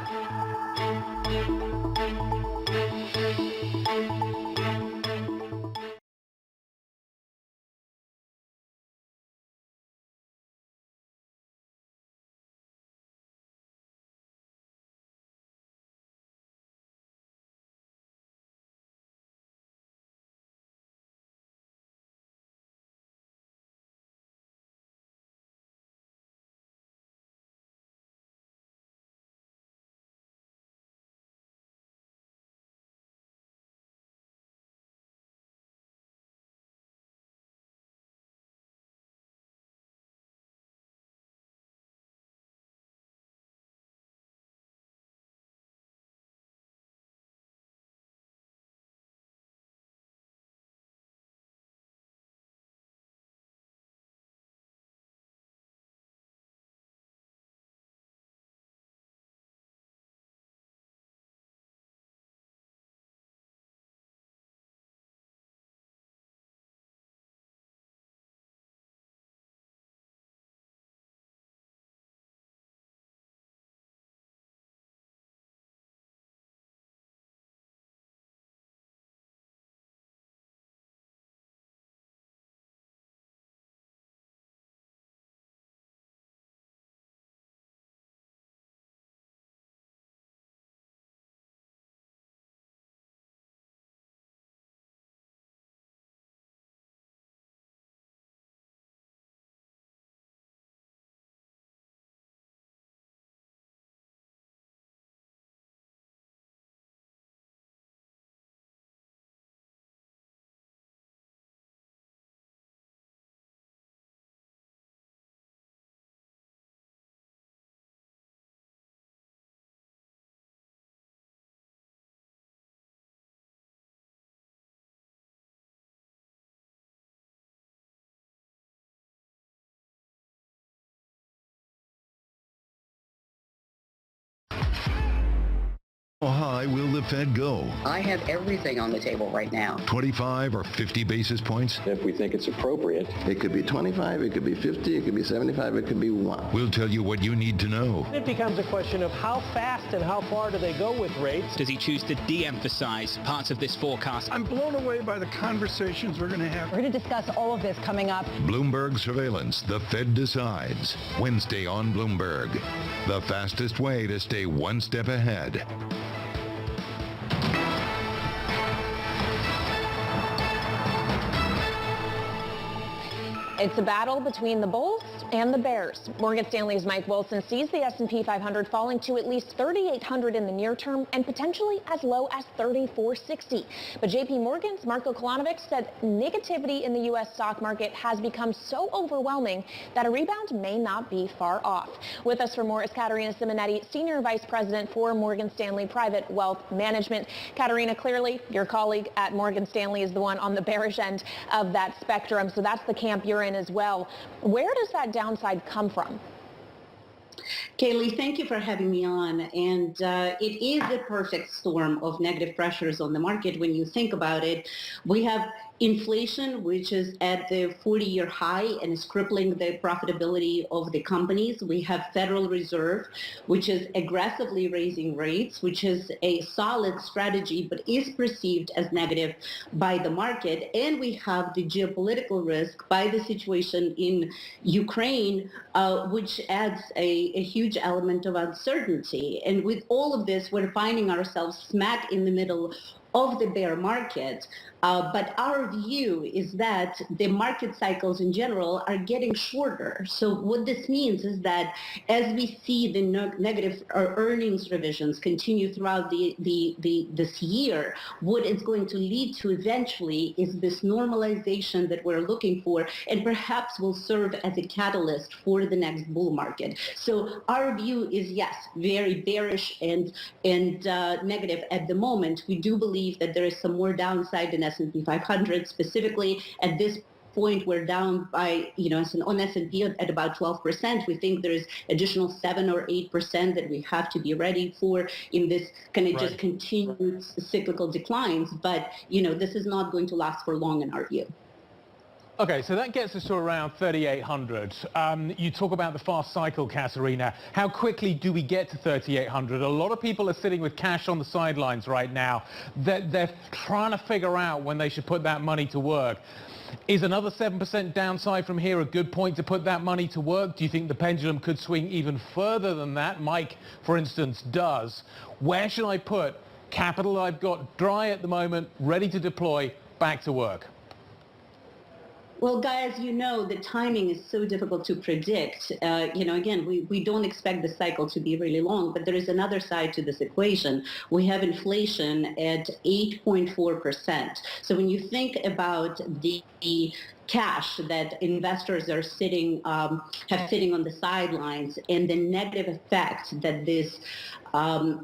How high will the Fed go? I have everything on the table right now. 25 or 50 basis points? If we think it's appropriate. It could be 25, it could be 50, it could be 75, it could be 1. We'll tell you what you need to know. It becomes a question of how fast and how far do they go with rates? Does he choose to de-emphasize parts of this forecast? I'm blown away by the conversations we're going to have. We're going to discuss all of this coming up. Bloomberg Surveillance, the Fed decides. Wednesday on Bloomberg. The fastest way to stay one step ahead. It's a battle between the bulls and the bears. Morgan Stanley's Mike Wilson sees the S&P 500 falling to at least 3,800 in the near term and potentially as low as 3,460. But JP Morgan's Marko Kolanovic said negativity in the U.S. stock market has become so overwhelming that a rebound may not be far off. With us for more is Caterina Simonetti, Senior Vice President for Morgan Stanley Private Wealth Management. Caterina, clearly your colleague at Morgan Stanley is the one on the bearish end of that spectrum, so that's the camp you're in as well. Where does that downside come from? Kaylee, thank you for having me on. And it is a perfect storm of negative pressures on the market when you think about it. We have inflation, which is at the 40-year high and is crippling the profitability of the companies. We have Federal Reserve, which is aggressively raising rates, which is a solid strategy, but is perceived as negative by the market. And we have the geopolitical risk by the situation in Ukraine, which adds a huge element of uncertainty. And with all of this, we're finding ourselves smack in the middle of the bear market. But our view is that the market cycles in general are getting shorter. So what this means is that as we see the negative earnings revisions continue throughout this year, what it's going to lead to eventually is this normalization that we're looking for, and perhaps will serve as a catalyst for the next bull market. So our view is, yes, very bearish and negative at the moment. We do believe that there is some more downside in S&P 500 specifically at this point, we're down by, on S&P at about 12%. We think there's additional 7 or 8% that we have to be ready for in this kind of just continued cyclical declines. But, this is not going to last for long in our view. Okay, so that gets us to around 3,800. You talk about the fast cycle, Katerina. How quickly do we get to 3,800? A lot of people are sitting with cash on the sidelines right now. They're trying to figure out when they should put that money to work. Is another 7% downside from here a good point to put that money to work? Do you think the pendulum could swing even further than that? Mike, for instance, does. Where should I put capital I've got dry at the moment, ready to deploy, back to work? Well, Guy, as you know, the timing is so difficult to predict. Again, we don't expect the cycle to be really long, but there is another side to this equation. We have inflation at 8.4%. So when you think about the cash that investors are sitting on the sidelines and the negative effect that this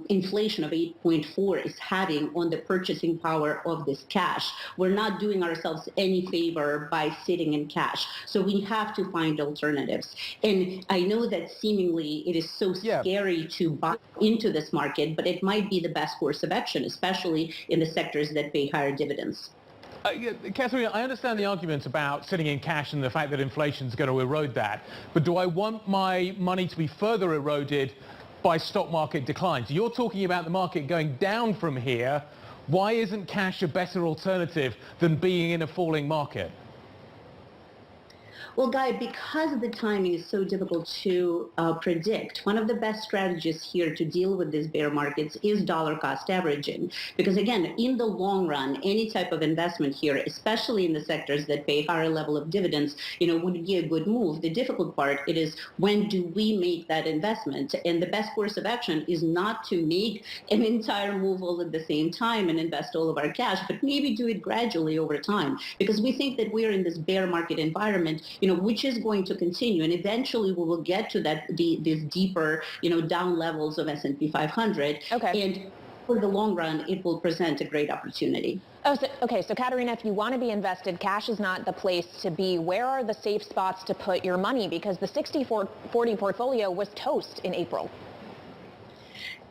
inflation of 8.4 is having on the purchasing power of this cash, we're not doing ourselves any favor by sitting in cash. So we have to find alternatives. And I know that seemingly it is so scary to buy into this market, but it might be the best course of action, especially in the sectors that pay higher dividends. Katerina, I understand the argument about sitting in cash and the fact that inflation is going to erode that. But do I want my money to be further eroded by stock market declines? You're talking about the market going down from here. Why isn't cash a better alternative than being in a falling market? Well, Guy, because the timing is so difficult to predict, one of the best strategies here to deal with these bear markets is dollar cost averaging. Because again, in the long run, any type of investment here, especially in the sectors that pay higher level of dividends, would be a good move. The difficult part, it is when do we make that investment? And the best course of action is not to make an entire move all at the same time and invest all of our cash, but maybe do it gradually over time. Because we think that we are in this bear market environment, which is going to continue, and eventually we will get to these deeper, down levels of S&P 500. Okay. And for the long run, it will present a great opportunity. So Katerina, if you want to be invested, cash is not the place to be. Where are the safe spots to put your money? Because the 60-40 portfolio was toast in April.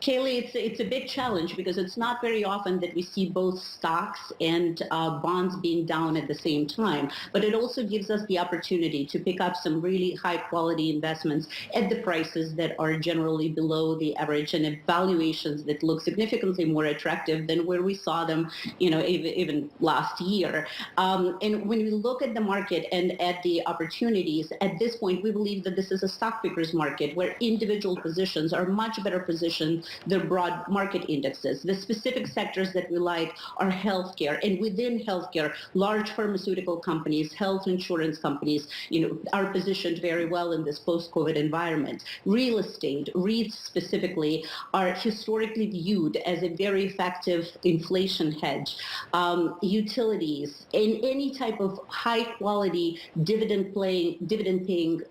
Kaylee, it's a big challenge because it's not very often that we see both stocks and bonds being down at the same time. But it also gives us the opportunity to pick up some really high quality investments at the prices that are generally below the average and at valuations that look significantly more attractive than where we saw them, even last year. And when we look at the market and at the opportunities, at this point, we believe that this is a stock picker's market where individual positions are much better positioned than broad market indexes. The specific sectors that we like are healthcare, and within healthcare, large pharmaceutical companies, health insurance companies, are positioned very well in this post-COVID environment. Real estate, REITs specifically, are historically viewed as a very effective inflation hedge. Utilities, and any type of high-quality dividend-paying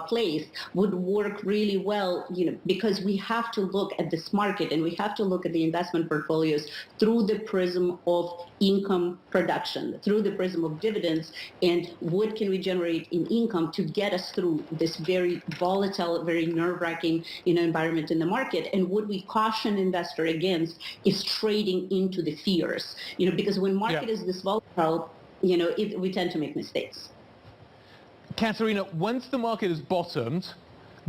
place would work really well, because we have to look at this market and we have to look at the investment portfolios through the prism of income production, through the prism of dividends, and what can we generate in income to get us through this very volatile, very nerve-wracking, environment in the market. And what we caution investor against is trading into the fears, because when market is this volatile, we tend to make mistakes. Katerina, once the market has bottomed,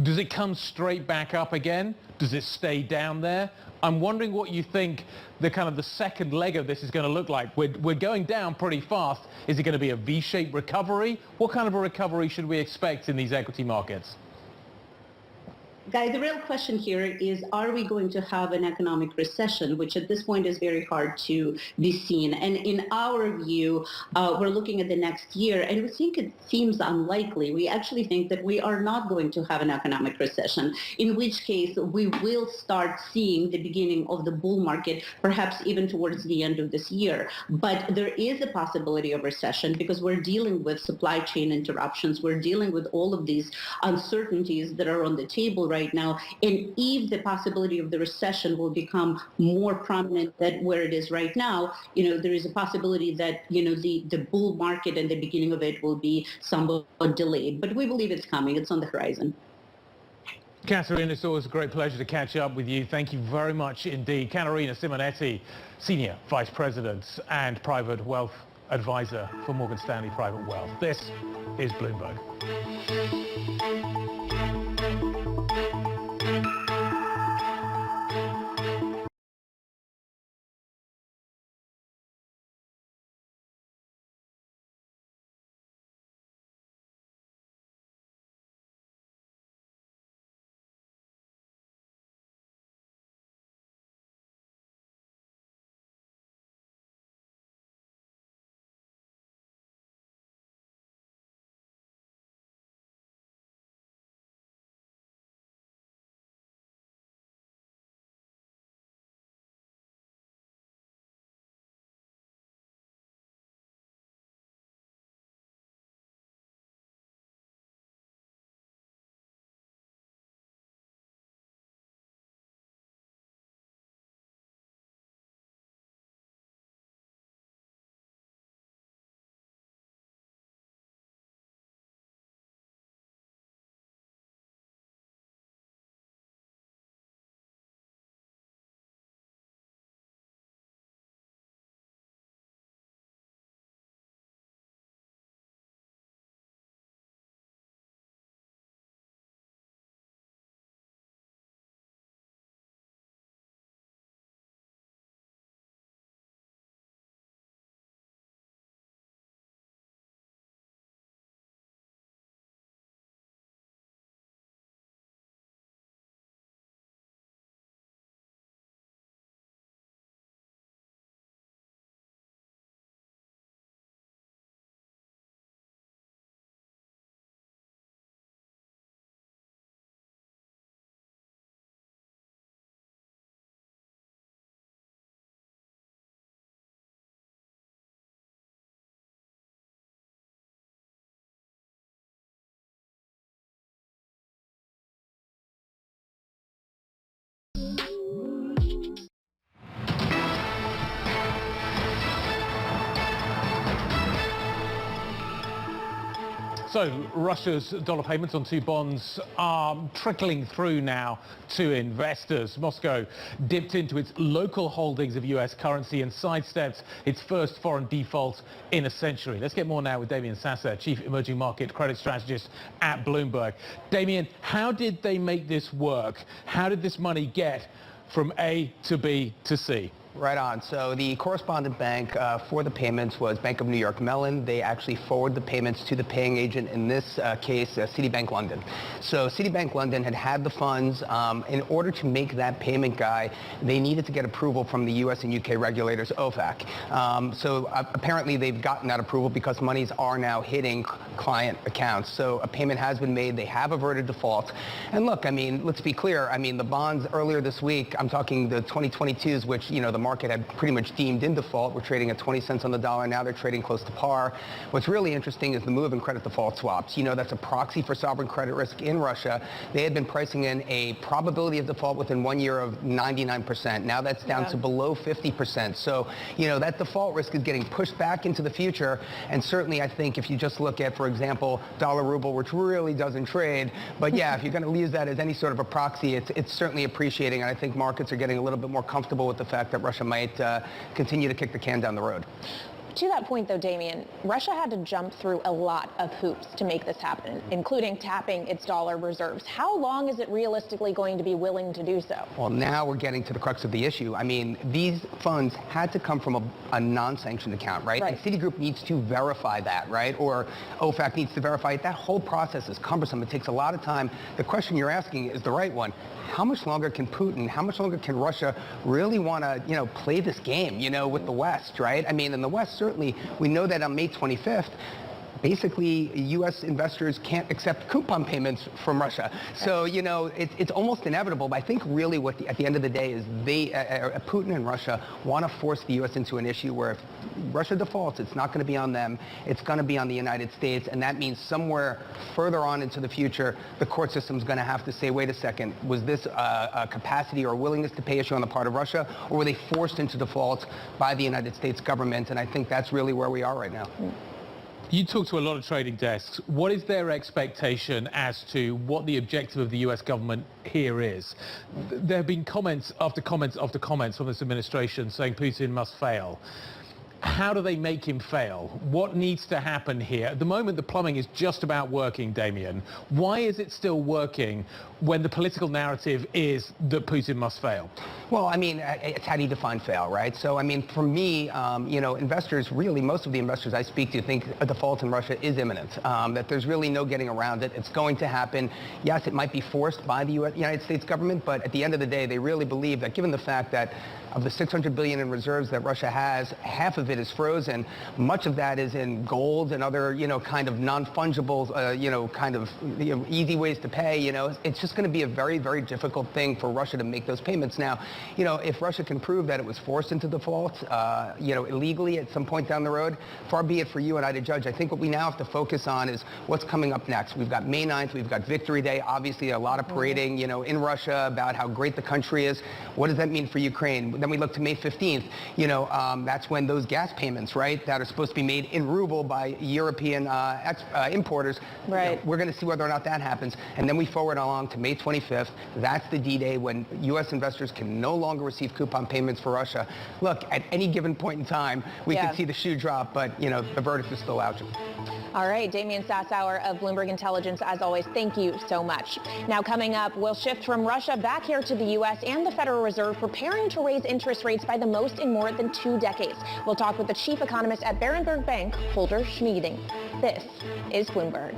does it come straight back up again? Does it stay down there? I'm wondering what you think the second leg of this is going to look like. We're going down pretty fast. Is it going to be a V-shaped recovery? What kind of a recovery should we expect in these equity markets? Guy, the real question here is, are we going to have an economic recession, which at this point is very hard to be seen? And in our view, we're looking at the next year, and we think it seems unlikely. We actually think that we are not going to have an economic recession, in which case we will start seeing the beginning of the bull market, perhaps even towards the end of this year. But there is a possibility of recession because we're dealing with supply chain interruptions. We're dealing with all of these uncertainties that are on the table right right now. And if the possibility of the recession will become more prominent than where it is right now, there is a possibility that, the bull market and the beginning of it will be somewhat delayed. But we believe it's coming. It's on the horizon. Caterina, it's always a great pleasure to catch up with you. Thank you very much indeed. Caterina Simonetti, Senior Vice President and Private Wealth Advisor for Morgan Stanley Private Wealth. This is Bloomberg. So Russia's dollar payments on two bonds are trickling through now to investors. Moscow dipped into its local holdings of US currency and sidestepped its first foreign default in a century. Let's get more now with Damian Sasser, Chief Emerging Market Credit Strategist at Bloomberg. Damian, how did they make this work? How did this money get from A to B to C? Right on. So the correspondent bank for the payments was Bank of New York Mellon. They actually forward the payments to the paying agent, in this case, Citibank London. So Citibank London had the funds. In order to make that payment, Guy, they needed to get approval from the US and UK regulators, OFAC. So apparently they've gotten that approval because monies are now hitting client accounts. So a payment has been made. They have averted default. And look, I mean, let's be clear. I mean, the bonds earlier this week, I'm talking the 2022s, which, the market had pretty much deemed in default. We're trading at 20 cents on the dollar. Now they're trading close to par. What's really interesting is the move in credit default swaps. That's a proxy for sovereign credit risk in Russia. They had been pricing in a probability of default within 1 year of 99%. Now that's down to below 50%. So, that default risk is getting pushed back into the future. And certainly, I think if you just look at, for example, dollar ruble, which really doesn't trade, but yeah, if you're going to use that as any sort of a proxy, it's certainly appreciating. And I think markets are getting a little bit more comfortable with the fact that Russia might continue to kick the can down the road. To that point, though, Damian, Russia had to jump through a lot of hoops to make this happen, including tapping its dollar reserves. How long is it realistically going to be willing to do so? Well, now we're getting to the crux of the issue. I mean, these funds had to come from a non-sanctioned account, right? And Citigroup needs to verify that, right? Or OFAC needs to verify it. That whole process is cumbersome. It takes a lot of time. The question you're asking is the right one. How much longer can Putin, how much longer can Russia really want to, play this game, with the West, right? I mean, in the West, certainly, we know that on May 25th, basically U.S. investors can't accept coupon payments from Russia. So, you know, it's almost inevitable. But I think really what at the end of the day is Putin and Russia want to force the U.S. into an issue where if Russia defaults, it's not going to be on them. It's going to be on the United States. And that means somewhere further on into the future, the court system is going to have to say, wait a second, was this a capacity or willingness to pay issue on the part of Russia, or were they forced into default by the United States government? And I think that's really where we are right now. You talk to a lot of trading desks. What is their expectation as to what the objective of the US government here is? There have been comments after comments after comments from this administration saying Putin must fail. How do they make him fail? What needs to happen here? At the moment, the plumbing is just about working, Damien. Why is it still working when the political narrative is that Putin must fail? Well, I mean, it's how do you define fail, right? So, I mean, for me, you know, investors, really, most of the investors I speak to think a default in Russia is imminent, that there's really no getting around it. It's going to happen. Yes, it might be forced by the United States government, but at the end of the day, they really believe that given the fact that of the $600 billion in reserves that Russia has, half of it is frozen. Much of that is in gold and other, you know, kind of non-fungible, you know, kind of easy ways to pay. You know, it's just going to be a very, very difficult thing for Russia to make those payments. Now, you know, if Russia can prove that it was forced into default, you know, illegally at some point down the road, far be it for you and I to judge. I think what we now have to focus on is what's coming up next. We've got May 9th, we've got Victory Day, obviously a lot of parading, you know, in Russia about how great the country is. What does that mean for Ukraine? Then we look to May 15th, you know, that's when those gas payments, right, that are supposed to be made in ruble by European importers, right. You know, we're going to see whether or not that happens. And then we forward along to May 25th. That's the D-Day when U.S. investors can no longer receive coupon payments for Russia. Look, at any given point in time, we could see the shoe drop, but, you know, the verdict is still out. All right, Damien Sassower of Bloomberg Intelligence, as always, thank you so much. Now coming up, we'll shift from Russia back here to the U.S. and the Federal Reserve preparing to raise interest rates by the most in more than 2 decades. We'll talk with the chief economist at Berenberg Bank, Holger Schmieding. This is Bloomberg.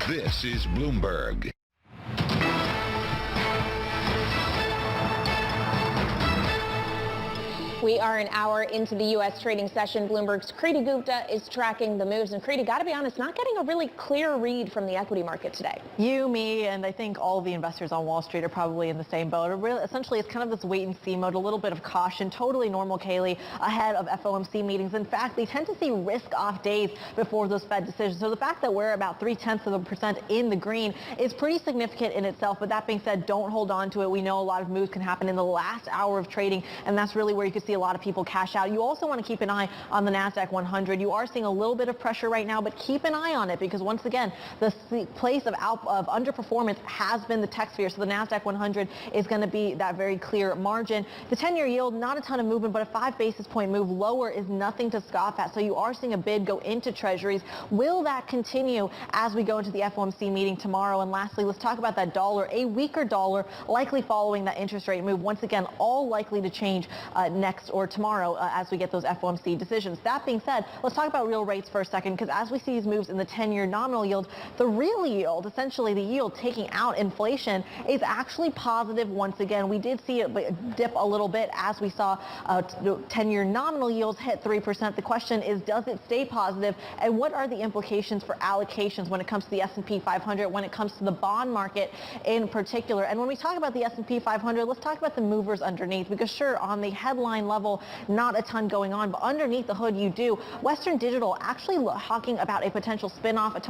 This is Bloomberg. We are an hour into the U.S. trading session. Bloomberg's Kriti Gupta is tracking the moves. And Kriti, got to be honest, not getting a really clear read from the equity market today. You, me, and I think all of the investors on Wall Street are probably in the same boat. Essentially, it's kind of this wait-and-see mode, a little bit of caution. Totally normal, Kaylee, ahead of FOMC meetings. In fact, they tend to see risk-off days before those Fed decisions. So the fact that we're about 0.3% in the green is pretty significant in itself. But that being said, don't hold on to it. We know a lot of moves can happen in the last hour of trading, and that's really where you could see a lot of people cash out. You also want to keep an eye on the NASDAQ 100. You are seeing a little bit of pressure right now, but keep an eye on it because once again, the place of underperformance has been the tech sphere. So the NASDAQ 100 is going to be that very clear margin. The 10-year yield, not a ton of movement, but a 5 basis point move lower is nothing to scoff at. So you are seeing a bid go into treasuries. Will that continue as we go into the FOMC meeting tomorrow? And lastly, let's talk about that dollar. A weaker dollar likely following that interest rate move. Once again, all likely to change next or tomorrow as we get those FOMC decisions. That being said, let's talk about real rates for a second because as we see these moves in the 10-year nominal yield, the real yield, essentially the yield taking out inflation, is actually positive once again. We did see it dip a little bit as we saw 10-year nominal yields hit 3%. The question is, does it stay positive? And what are the implications for allocations when it comes to the S&P 500, when it comes to the bond market in particular? And when we talk about the S&P 500, let's talk about the movers underneath because sure, on the headline level, not a ton going on, but underneath the hood you do. Western Digital actually talking about a potential spin-off, a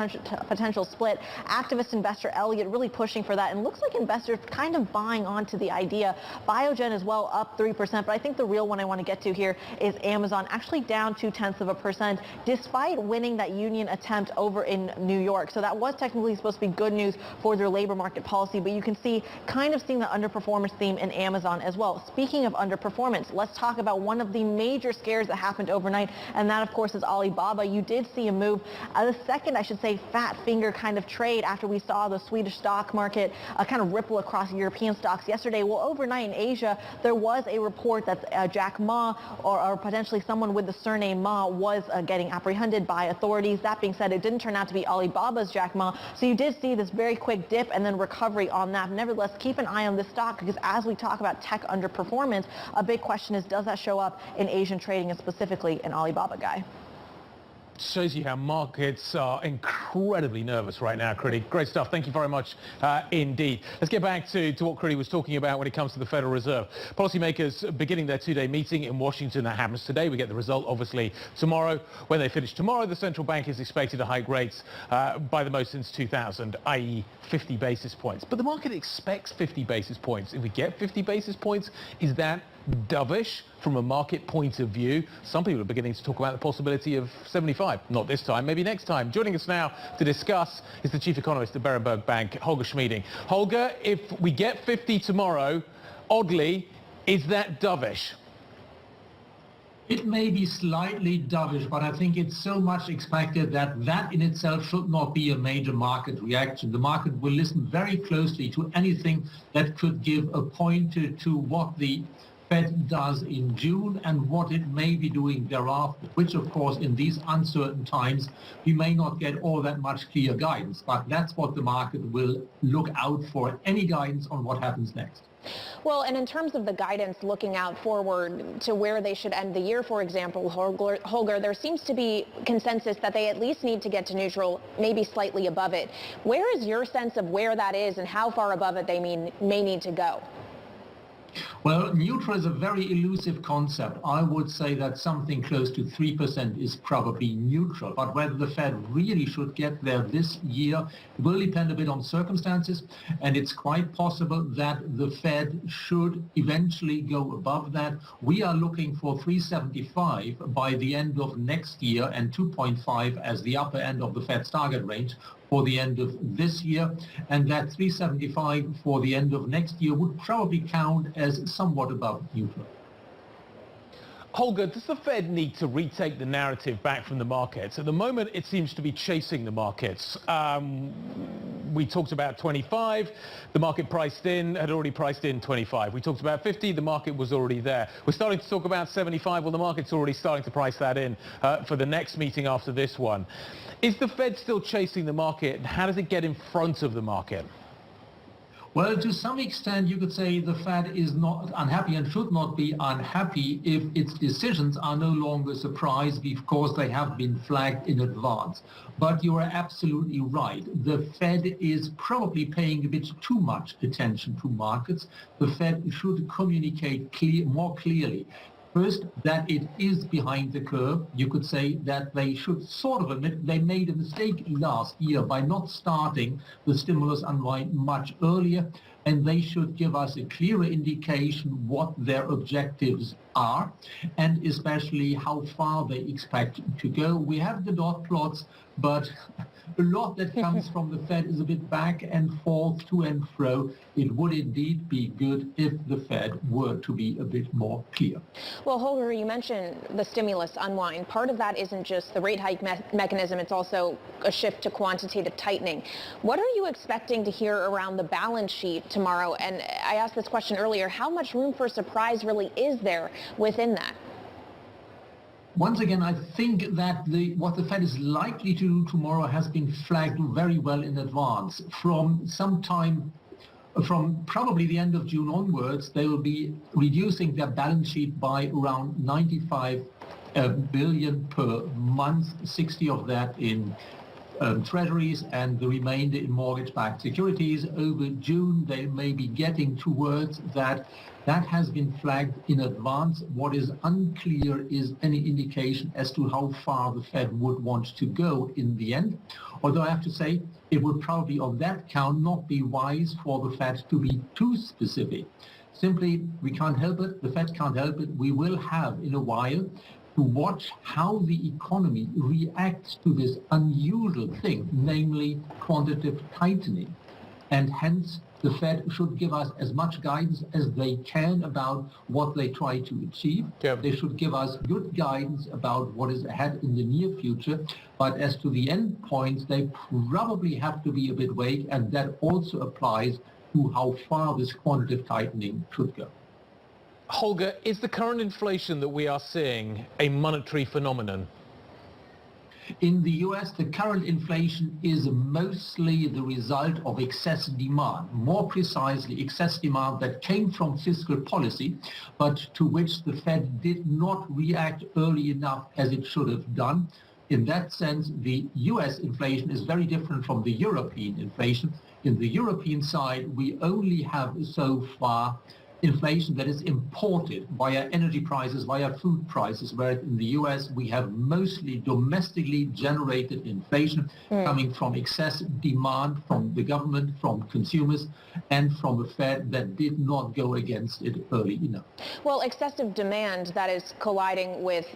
potential split. Activist investor Elliott really pushing for that, and looks like investors kind of buying onto the idea. Biogen as well up 3%, but I think the real one I want to get to here is Amazon, actually down 0.2%, despite winning that union attempt over in New York. So that was technically supposed to be good news for their labor market policy, but you can see kind of seeing the underperformance theme in Amazon as well. Speaking of underperformance, let's talk about one of the major scares that happened overnight, and that of course is Alibaba. You did see a move, the second, I should say, fat finger kind of trade after we saw the Swedish stock market kind of ripple across European stocks yesterday. Well, overnight in Asia, there was a report that Jack Ma or potentially someone with the surname Ma was getting apprehended by authorities. That being said, it didn't turn out to be Alibaba's Jack Ma, so you did see this very quick dip and then recovery on that. Nevertheless, keep an eye on this stock because as we talk about tech underperformance, a big question is, does that show up in Asian trading and specifically in Alibaba, Guy? Shows you how markets are incredibly nervous right now, Kriti. Great stuff. Thank you very much indeed. Let's get back to what Kriti was talking about when it comes to the Federal Reserve. Policymakers beginning their two-day meeting in Washington. That happens today. We get the result, obviously, tomorrow. When they finish tomorrow, the central bank is expected to hike rates by the most since 2000, i.e. 50 basis points. But the market expects 50 basis points. If we get 50 basis points, is that dovish from a market point of view? Some people are beginning to talk about the possibility of 75. Not this time, maybe next time. Joining us now to discuss is the chief economist at Berenberg Bank, Holger Schmieding. Holger, if we get 50 tomorrow, oddly, is that dovish? It may be slightly dovish, but I think it's so much expected that that in itself should not be a major market reaction. The market will listen very closely to anything that could give a pointer to what the Fed does in June and what it may be doing thereafter, which of course in these uncertain times we may not get all that much clear guidance, but that's what the market will look out for, any guidance on what happens next. Well, and in terms of the guidance looking out forward to where they should end the year, for example, Holger, there seems to be consensus that they at least need to get to neutral, maybe slightly above it. Where is your sense of where that is and how far above it they may need to go? Well, neutral is a very elusive concept. I would say that something close to 3% is probably neutral. But whether the Fed really should get there this year will depend a bit on circumstances. And it's quite possible that the Fed should eventually go above that. We are looking for 3.75 by the end of next year and 2.5 as the upper end of the Fed's target range for the end of this year, and that 3.75 for the end of next year would probably count as somewhat above neutral. Holger, does the Fed need to retake the narrative back from the markets? At the moment, it seems to be chasing the markets. We talked about 25. The market had already priced in 25. We talked about 50. The market was already there. We're starting to talk about 75. Well, the market's already starting to price that in for the next meeting after this one. Is the Fed still chasing the market? And how does it get in front of the market? Well, to some extent, you could say the Fed is not unhappy and should not be unhappy if its decisions are no longer a surprise because they have been flagged in advance. But you are absolutely right. The Fed is probably paying a bit too much attention to markets. The Fed should communicate more clearly. First, that it is behind the curve. You could say that they should sort of admit they made a mistake last year by not starting the stimulus unwind much earlier, and they should give us a clearer indication what their objectives are, and especially how far they expect to go. We have the dot plots, but a lot that comes from the Fed is a bit back and forth, to and fro. It would indeed be good if the Fed were to be a bit more clear. Well, Holger, you mentioned the stimulus unwind. Part of that isn't just the rate hike mechanism, it's also a shift to quantitative tightening. What are you expecting to hear around the balance sheet tomorrow? And I asked this question earlier, how much room for surprise really is there within that? Once again, I think that what the Fed is likely to do tomorrow has been flagged very well in advance. From probably the end of June onwards, they will be reducing their balance sheet by around 95 billion per month, 60 of that in treasuries and the remainder in mortgage-backed securities. Over June, they may be getting towards that. That has been flagged in advance. What is unclear is any indication as to how far the Fed would want to go in the end. Although I have to say, it would probably on that count not be wise for the Fed to be too specific. Simply, we can't help it. The Fed can't help it. We will have in a while to watch how the economy reacts to this unusual thing, namely quantitative tightening. And hence, the Fed should give us as much guidance as they can about what they try to achieve. Yep. They should give us good guidance about what is ahead in the near future. But as to the end points, they probably have to be a bit vague, and that also applies to how far this quantitative tightening should go. Holger, is the current inflation that we are seeing a monetary phenomenon? In the US, the current inflation is mostly the result of excess demand, more precisely excess demand that came from fiscal policy, but to which the Fed did not react early enough as it should have done. In that sense, the US inflation is very different from the European inflation. In the European side, we only have so far inflation that is imported via energy prices, via food prices, whereas in the US we have mostly domestically generated inflation coming from excess demand from the government, from consumers, and from a Fed that did not go against it early enough. Well, excessive demand that is colliding with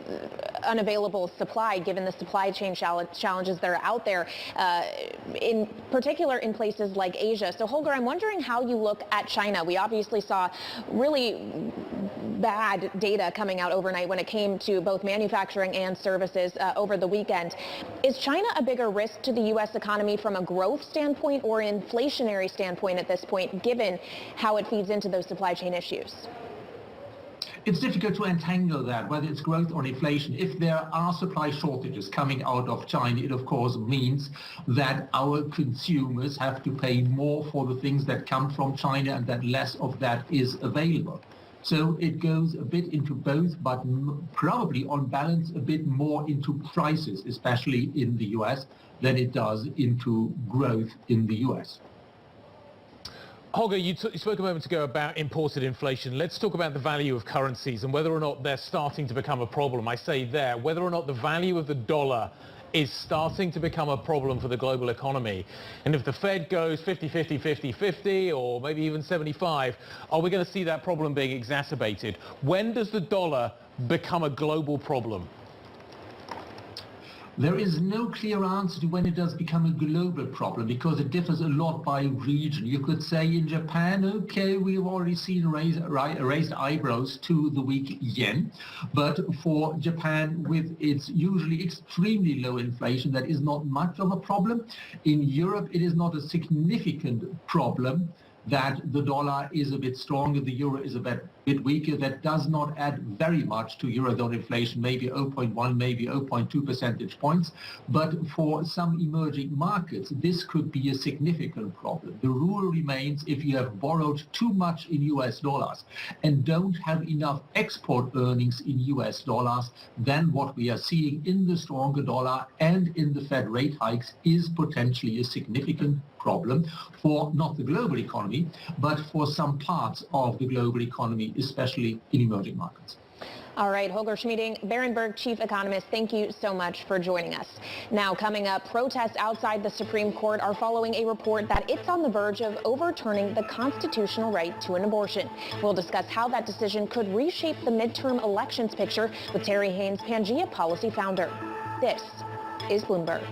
unavailable supply, given the supply chain challenges that are out there, in particular in places like Asia. So Holger, I'm wondering how you look at China. We obviously saw really bad data coming out overnight when it came to both manufacturing and services over the weekend. Is China a bigger risk to the U.S. economy from a growth standpoint or inflationary standpoint at this point, given how it feeds into those supply chain issues? It's difficult to entangle that, whether it's growth or inflation. If there are supply shortages coming out of China, it of course means that our consumers have to pay more for the things that come from China and that less of that is available. So it goes a bit into both, but probably on balance a bit more into prices, especially in the US, than it does into growth in the US. Holger, you spoke a moment ago about imported inflation. Let's talk about the value of currencies and whether or not they're starting to become a problem. I say there, whether or not the value of the dollar is starting to become a problem for the global economy. And if the Fed goes 50-50, 50-50, or maybe even 75, are we going to see that problem being exacerbated? When does the dollar become a global problem? There is no clear answer to when it does become a global problem because it differs a lot by region. You could say in Japan, okay, we've already seen raised eyebrows to the weak yen, but for Japan with its usually extremely low inflation, that is not much of a problem. In Europe, it is not a significant problem that the dollar is a bit stronger, the euro is a bit weaker. That does not add very much to Eurozone inflation, maybe 0.1, maybe 0.2 percentage points. But for some emerging markets, this could be a significant problem. The rule remains if you have borrowed too much in US dollars and don't have enough export earnings in US dollars, then what we are seeing in the stronger dollar and in the Fed rate hikes is potentially a significant problem for not the global economy, but for some parts of the global economy, especially in emerging markets. All right, Holger Schmieding, Berenberg chief economist, thank you so much for joining us. Now, coming up, protests outside the Supreme Court are following a report that it's on the verge of overturning the constitutional right to an abortion. We'll discuss how that decision could reshape the midterm elections picture with Terry Haynes, Pangea Policy founder. This is Bloomberg.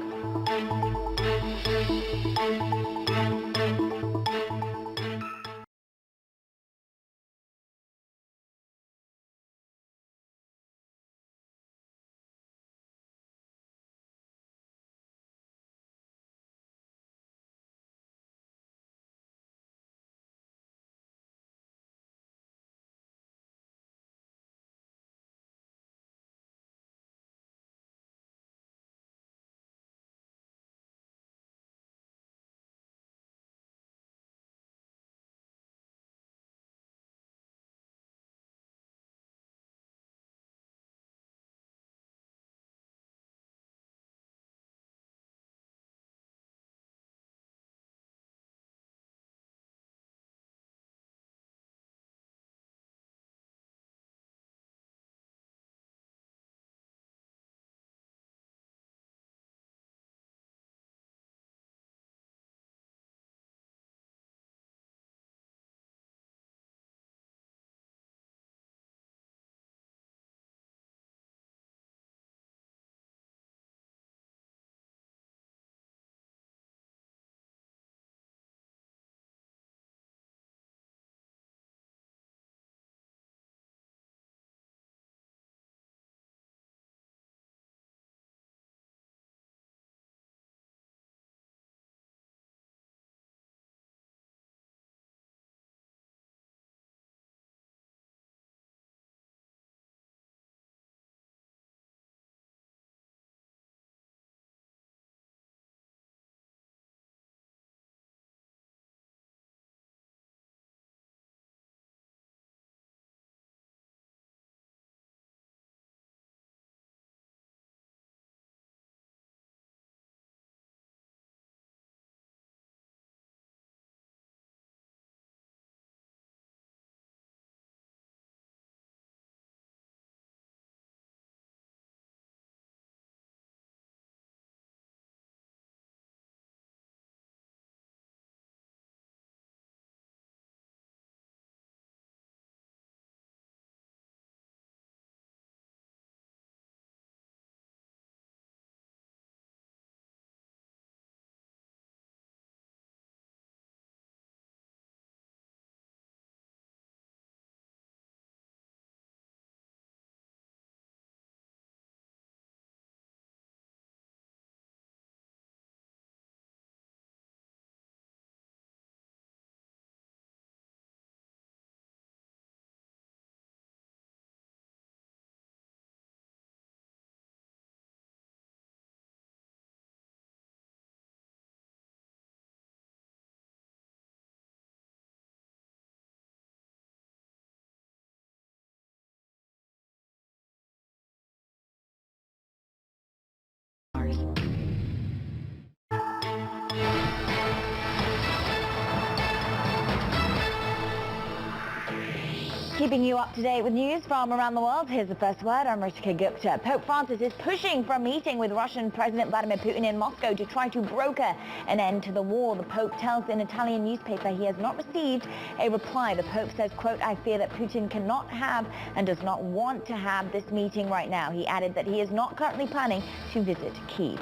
Keeping you up to date with news from around the world, here's the first word. I'm Ritika Gupta. Pope Francis is pushing for a meeting with Russian President Vladimir Putin in Moscow to try to broker an end to the war. The Pope tells an Italian newspaper he has not received a reply. The Pope says, quote, I fear that Putin cannot have and does not want to have this meeting right now. He added that he is not currently planning to visit Kyiv.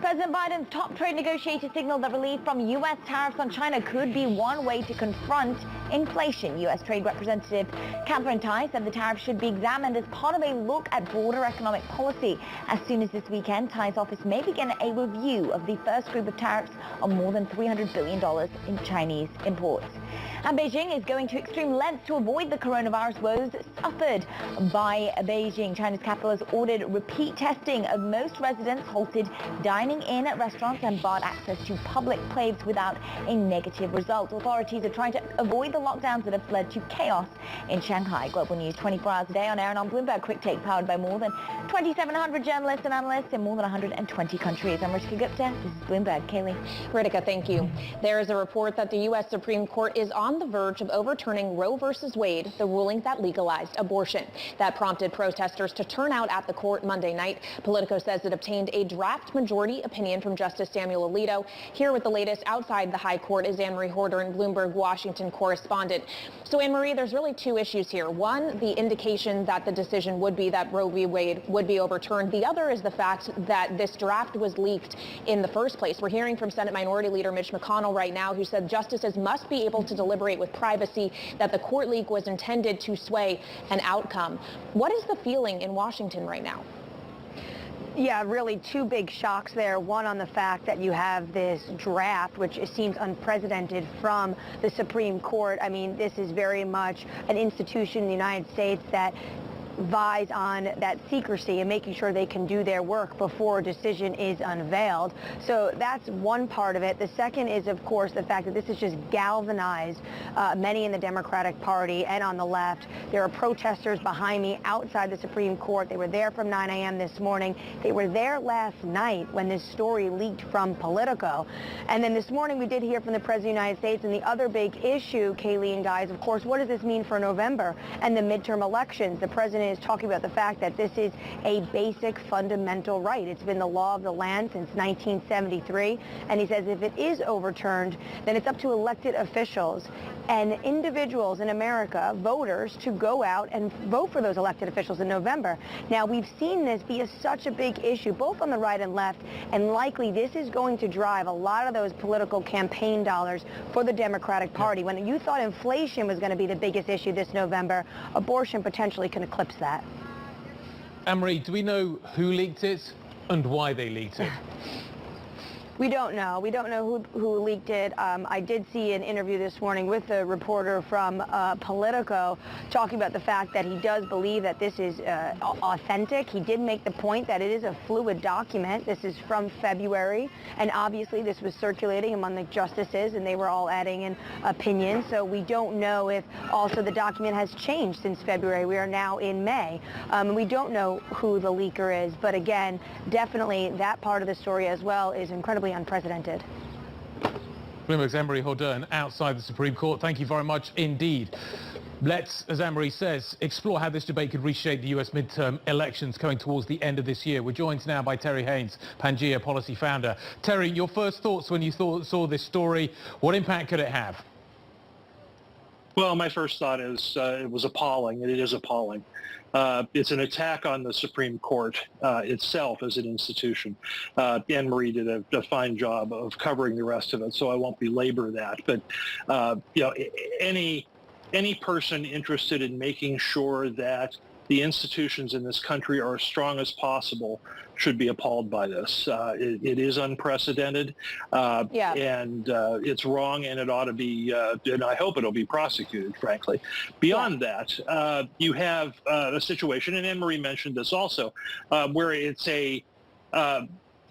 President Biden's top trade negotiator signaled that relief from U.S. tariffs on China could be one way to confront inflation. U.S. Trade Representative Catherine Tai said the tariffs should be examined as part of a look at broader economic policy. As soon as this weekend, Tai's office may begin a review of the first group of tariffs on more than $300 billion in Chinese imports. And Beijing is going to extreme lengths to avoid the coronavirus woes suffered by Beijing. China's capital has ordered repeat testing of most residents, halted dining in at restaurants and barred access to public places without a negative result. Authorities are trying to avoid the lockdowns that have led to chaos in Shanghai. Global News 24 hours a day on air and on Bloomberg Quick Take, powered by more than 2,700 journalists and analysts in more than 120 countries. I'm Ritika Gupta. This is Bloomberg. Kaylee. Ritika, thank you. There is a report that the U.S. Supreme Court is on the verge of overturning Roe versus Wade, the ruling that legalized abortion. That prompted protesters to turn out at the court Monday night. Politico says it obtained a draft majority opinion from Justice Samuel Alito. Here with the latest outside the High Court is Anne Marie Horder, Bloomberg Washington correspondent. So Anne Marie, there's really two issues here. One, the indication that the decision would be that Roe v. Wade would be overturned. The other is the fact that this draft was leaked in the first place. We're hearing from Senate Minority Leader Mitch McConnell right now, who said justices must be able to deliberate with privacy, that the court leak was intended to sway an outcome. What is the feeling in Washington right now? Yeah, really two big shocks there. One on the fact that you have this draft, which seems unprecedented from the Supreme Court. I mean, this is very much an institution in the United States that vies on that secrecy and making sure they can do their work before a decision is unveiled. So that's one part of it. The second is, of course, the fact that this has just galvanized many in the Democratic Party and on the left. There are protesters behind me outside the Supreme Court. They were there from 9 a.m. this morning. They were there last night when this story leaked from Politico. And then this morning we did hear from the President of the United States, and the other big issue, Kaylee and guys, of course, what does this mean for November and the midterm elections? The President is talking about the fact that this is a basic fundamental right. It's been the law of the land since 1973, and he says if it is overturned, then it's up to elected officials and individuals in America, voters, to go out and vote for those elected officials in November. Now, we've seen this be such a big issue, both on the right and left, and likely this is going to drive a lot of those political campaign dollars for the Democratic Party. When you thought inflation was going to be the biggest issue this November, abortion potentially can eclipse that. Anne-Marie, do we know who leaked it and why they leaked it? We don't know. We don't know who leaked it. I did see an interview this morning with a reporter from Politico talking about the fact that he does believe that this is authentic. He did make the point that it is a fluid document. This is from February, and obviously this was circulating among the justices, and they were all adding in opinions. So we don't know if also the document has changed since February. We are now in May. We don't know who the leaker is, but again, definitely that part of the story as well is incredibly unprecedented. Bloomberg's Anne Marie Horder outside the Supreme Court. Thank you very much indeed. Let's, as Anne Marie says, explore how this debate could reshape the US midterm elections coming towards the end of this year. We're joined now by Terry Haynes, Pangea Policy Founder. Terry, your first thoughts when you saw this story, what impact could it have? Well, my first thought is it was appalling, and it is appalling. It's an attack on the Supreme Court itself as an institution. Anne Marie did a fine job of covering the rest of it, so I won't belabor that. But you know, any person interested in making sure that the institutions in this country are as strong as possible should be appalled by this. It is unprecedented, and it's wrong, and it ought to be, and I hope it'll be prosecuted, frankly. Beyond that, you have a situation, and Anne Marie mentioned this also, where it's a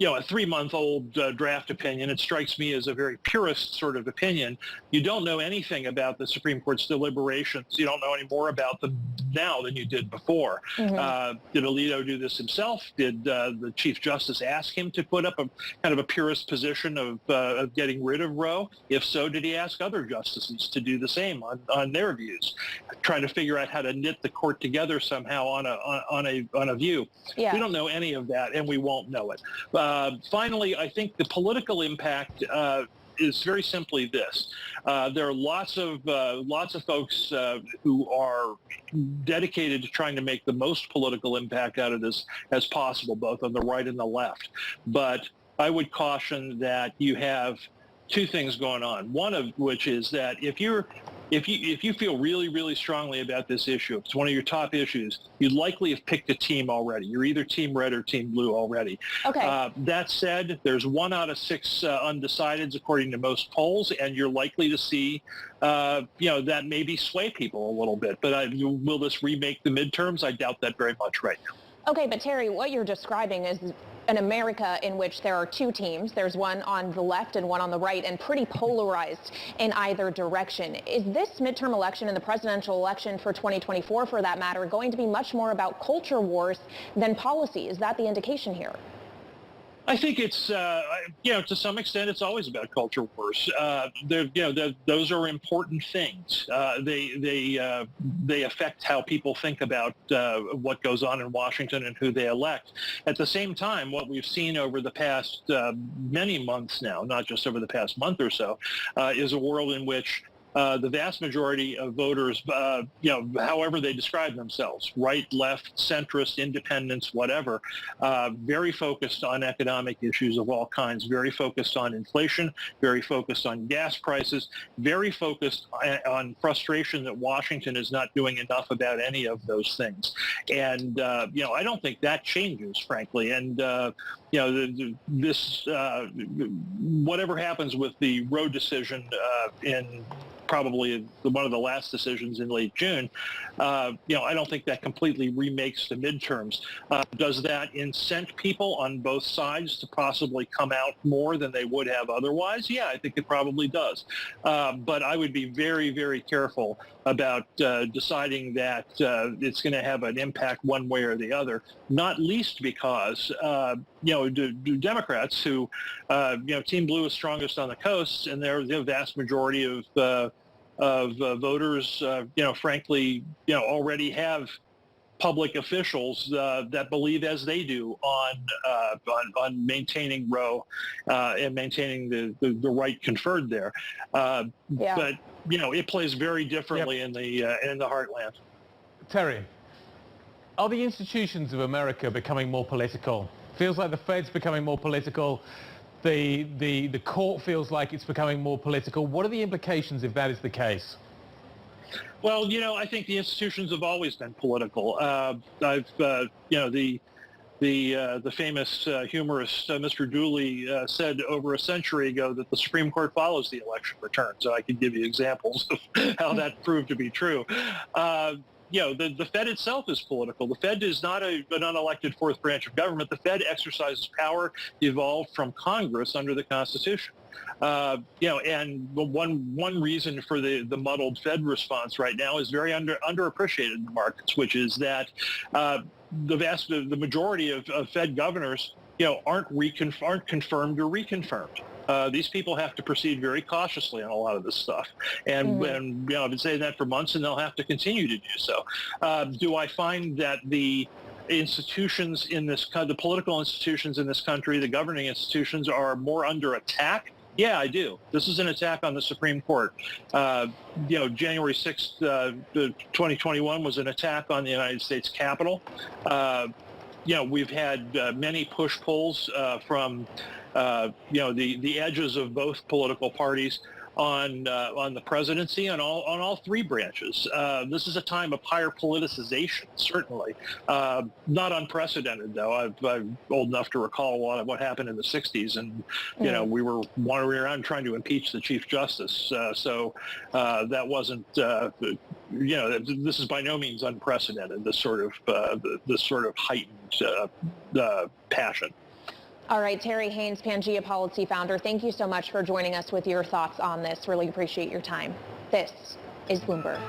a 3-month-old draft opinion. It strikes me as a very purist sort of opinion. You don't know anything about the Supreme Court's deliberations. You don't know any more about them now than you did before. Mm-hmm. Did Alito do this himself? Did the Chief Justice ask him to put up a kind of a purist position of getting rid of Roe? If so, did he ask other justices to do the same on their views? Trying to figure out how to knit the court together somehow on a view. Yeah. We don't know any of that, and we won't know it. Finally, I think the political impact is very simply this. There are lots of folks who are dedicated to trying to make the most political impact out of this as possible, both on the right and the left. But I would caution that you have two things going on. One of which is that if you feel really, really strongly about this issue, if it's one of your top issues, you'd likely have picked a team already. You're either Team Red or Team Blue already. Okay. That said, there's 1 out of 6 undecideds according to most polls, and you're likely to see, that maybe sway people a little bit. But will this remake the midterms? I doubt that very much right now. Okay, but Terry, what you're describing is an America in which there are two teams. There's one on the left and one on the right, and pretty polarized in either direction. Is this midterm election and the presidential election for 2024, for that matter, going to be much more about culture wars than policy? Is that the indication here? I think it's, to some extent, it's always about culture wars. Those are important things. They affect how people think about what goes on in Washington and who they elect. At the same time, what we've seen over the past many months now, not just over the past month or so, is a world in which the vast majority of voters, however they describe themselves, right, left, centrist, independents, whatever, very focused on economic issues of all kinds, very focused on inflation, very focused on gas prices, very focused on frustration that Washington is not doing enough about any of those things. And, I don't think that changes, frankly. And, whatever happens with the Roe decision in probably one of the last decisions in late June, I don't think that completely remakes the midterms. Does that incent people on both sides to possibly come out more than they would have otherwise? Yeah, I think it probably does. But I would be very, very careful about deciding that it's going to have an impact one way or the other, not least because, Democrats who, Team Blue is strongest on the coast, and they're the vast majority of voters, frankly, already have public officials that believe as they do on maintaining Roe and maintaining the right conferred there. But it plays very differently in the heartland. Terry, are the institutions of America becoming more political? Feels like the Fed's becoming more political. The court feels like it's becoming more political. What are the implications if that is the case? Well, I think the institutions have always been political. The famous humorist Mr. Dooley said over a century ago that the Supreme Court follows the election returns. So I can give you examples of how that proved to be true. The Fed itself is political. The Fed is not an unelected fourth branch of government. The Fed exercises power evolved from Congress under the Constitution. And one reason for the muddled Fed response right now is very underappreciated in the markets, which is that the majority of Fed governors, aren't confirmed or reconfirmed. These people have to proceed very cautiously on a lot of this stuff. And I've been saying that for months, and they'll have to continue to do so. Do I find that the institutions the political institutions in this country, the governing institutions, are more under attack? Yeah, I do. This is an attack on the Supreme Court. January 6th, 2021 was an attack on the United States Capitol. We've had many push-pulls from the edges of both political parties on the presidency and on all three branches. This is a time of higher politicization, certainly. Not unprecedented, though. I'm old enough to recall a lot of what happened in the 60s, and we were wandering around trying to impeach the Chief Justice. So that wasn't. This is by no means unprecedented. This sort of heightened passion. All right, Terry Haynes, Pangea Policy Founder, thank you so much for joining us with your thoughts on this. Really appreciate your time. This is Bloomberg.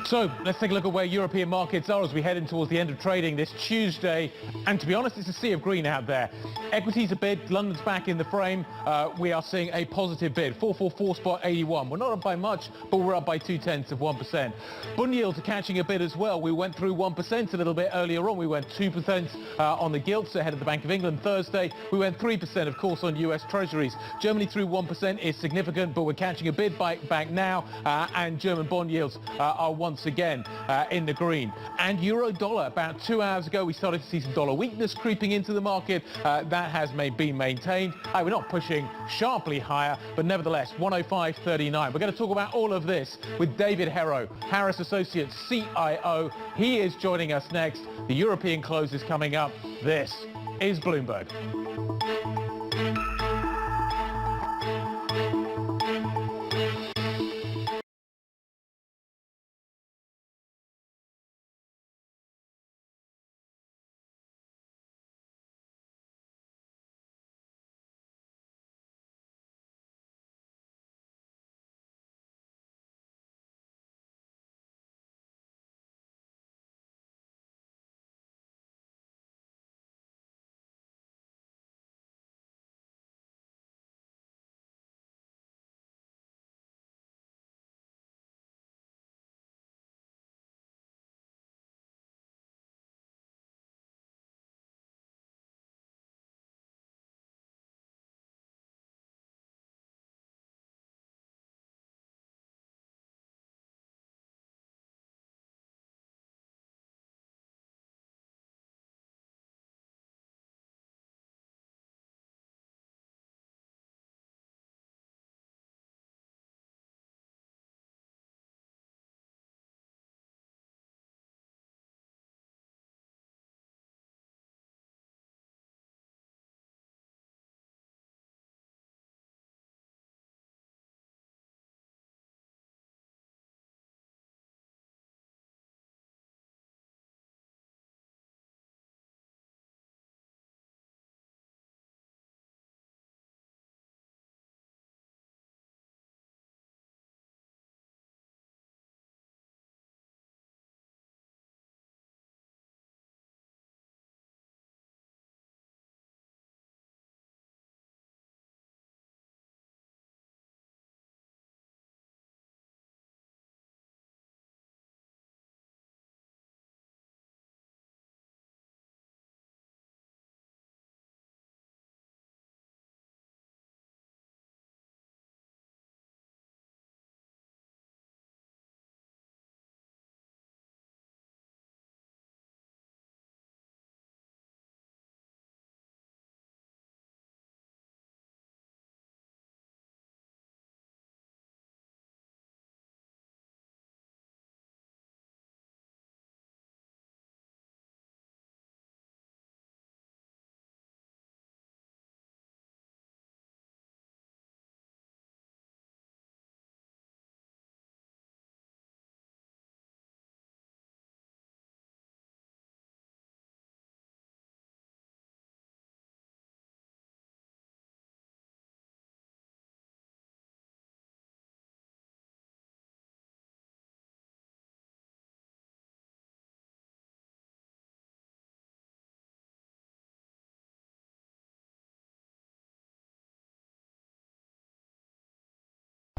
So let's take a look at where European markets are as we head in towards the end of trading this Tuesday. And to be honest, it's a sea of green out there. Equities a bid, London's back in the frame. We are seeing a positive bid, 444 spot 81. We're not up by much, but we're up by 0.2%. Bund yields are catching a bid as well. We went through 1% a little bit earlier on. We went 2% on the gilts ahead of the Bank of England Thursday. We went 3%, of course, on US Treasuries. Germany through 1% is significant, but we're catching a bid back now, and German bond yields are once again in the green. And euro dollar, about 2 hours ago we started to see some dollar weakness creeping into the market. That has been maintained. We're not pushing sharply higher, but nevertheless 105.39. We're going to talk about all of this with David Herro, Harris Associates CIO. He is joining us next. The European close is coming up. This is Bloomberg.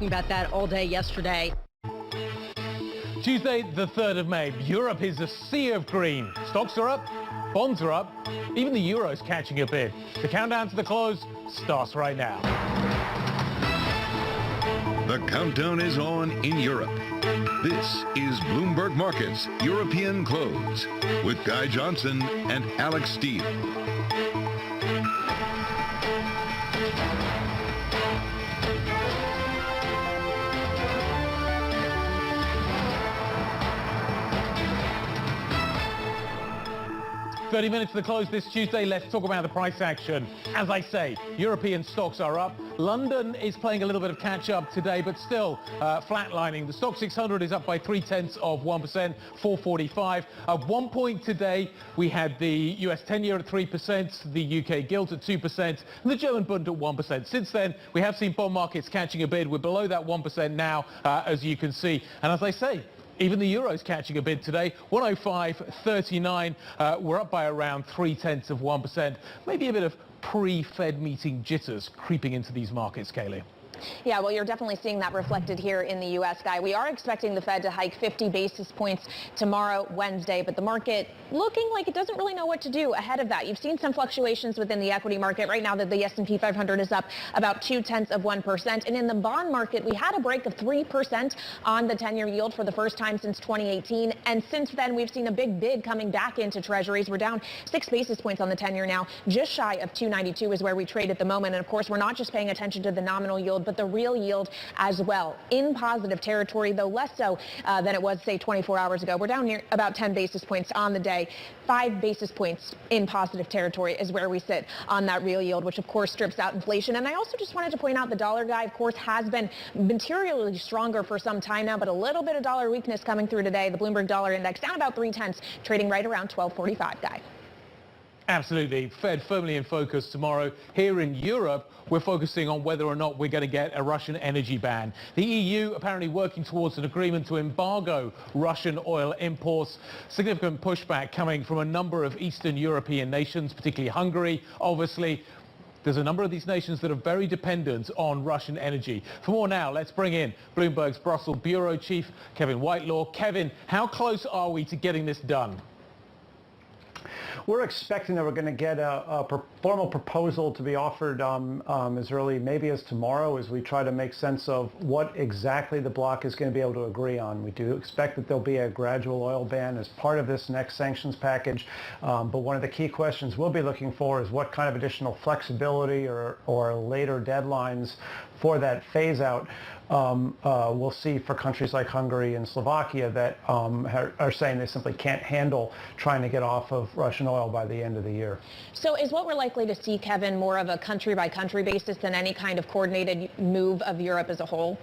About that all day yesterday. Tuesday, the 3rd of May. Europe is a sea of green. Stocks are up, bonds are up, even the euro's catching a bid. The countdown to the close starts right now. The countdown is on in Europe. This is Bloomberg Markets European Close with Guy Johnson and Alex Steele. "30 minutes to the close this Tuesday. Let's talk about the price action. As I say, European stocks are up. London is playing a little bit of catch-up today, but still flatlining. The Stock 600 is up by 0.3%, 445. At one point today, we had the US 10-year at 3%, the UK gilt at 2%, and the German Bund at 1%. Since then, we have seen bond markets catching a bid. We're below that 1% now, as you can see. And as I say, even the euro's catching a bid today, 105.39. We're up by around 0.3%. Maybe a bit of pre-Fed meeting jitters creeping into these markets, Kaylee. Yeah, well, you're definitely seeing that reflected here in the U.S., Guy. We are expecting the Fed to hike 50 basis points tomorrow, Wednesday, but the market looking like it doesn't really know what to do ahead of that. You've seen some fluctuations within the equity market. Right now, the S&P 500 is up about 0.2%. And in the bond market, we had a break of 3% on the 10-year yield for the first time since 2018. And since then, we've seen a big bid coming back into treasuries. We're down 6 basis points on the 10-year now. Just shy of 292 is where we trade at the moment. And of course, we're not just paying attention to the nominal yield, but the real yield as well, in positive territory, though less so than it was, say, 24 hours ago. We're down near about 10 basis points on the day. 5 basis points in positive territory is where we sit on that real yield, which of course strips out inflation. And I also just wanted to point out the dollar, Guy, of course, has been materially stronger for some time now, but a little bit of dollar weakness coming through today. The Bloomberg Dollar Index down about 0.3, trading right around 12.45, Guy. Absolutely. Fed firmly in focus tomorrow. Here in Europe, we're focusing on whether or not we're going to get a Russian energy ban. The EU apparently working towards an agreement to embargo Russian oil imports. Significant pushback coming from a number of Eastern European nations, particularly Hungary. Obviously, there's a number of these nations that are very dependent on Russian energy. For more now, let's bring in Bloomberg's Brussels Bureau Chief, Kevin Whitelaw. Kevin, how close are we to getting this done? We're expecting that we're going to get a formal proposal to be offered as early maybe as tomorrow, as we try to make sense of what exactly the bloc is going to be able to agree on. We do expect that there'll be a gradual oil ban as part of this next sanctions package. But one of the key questions we'll be looking for is what kind of additional flexibility or later deadlines for that phase out we'll see for countries like Hungary and Slovakia that are saying they simply can't handle trying to get off of Russian oil by the end of the year. So is what we're likely to see, Kevin, more of a country-by-country basis than any kind of coordinated move of Europe as a whole?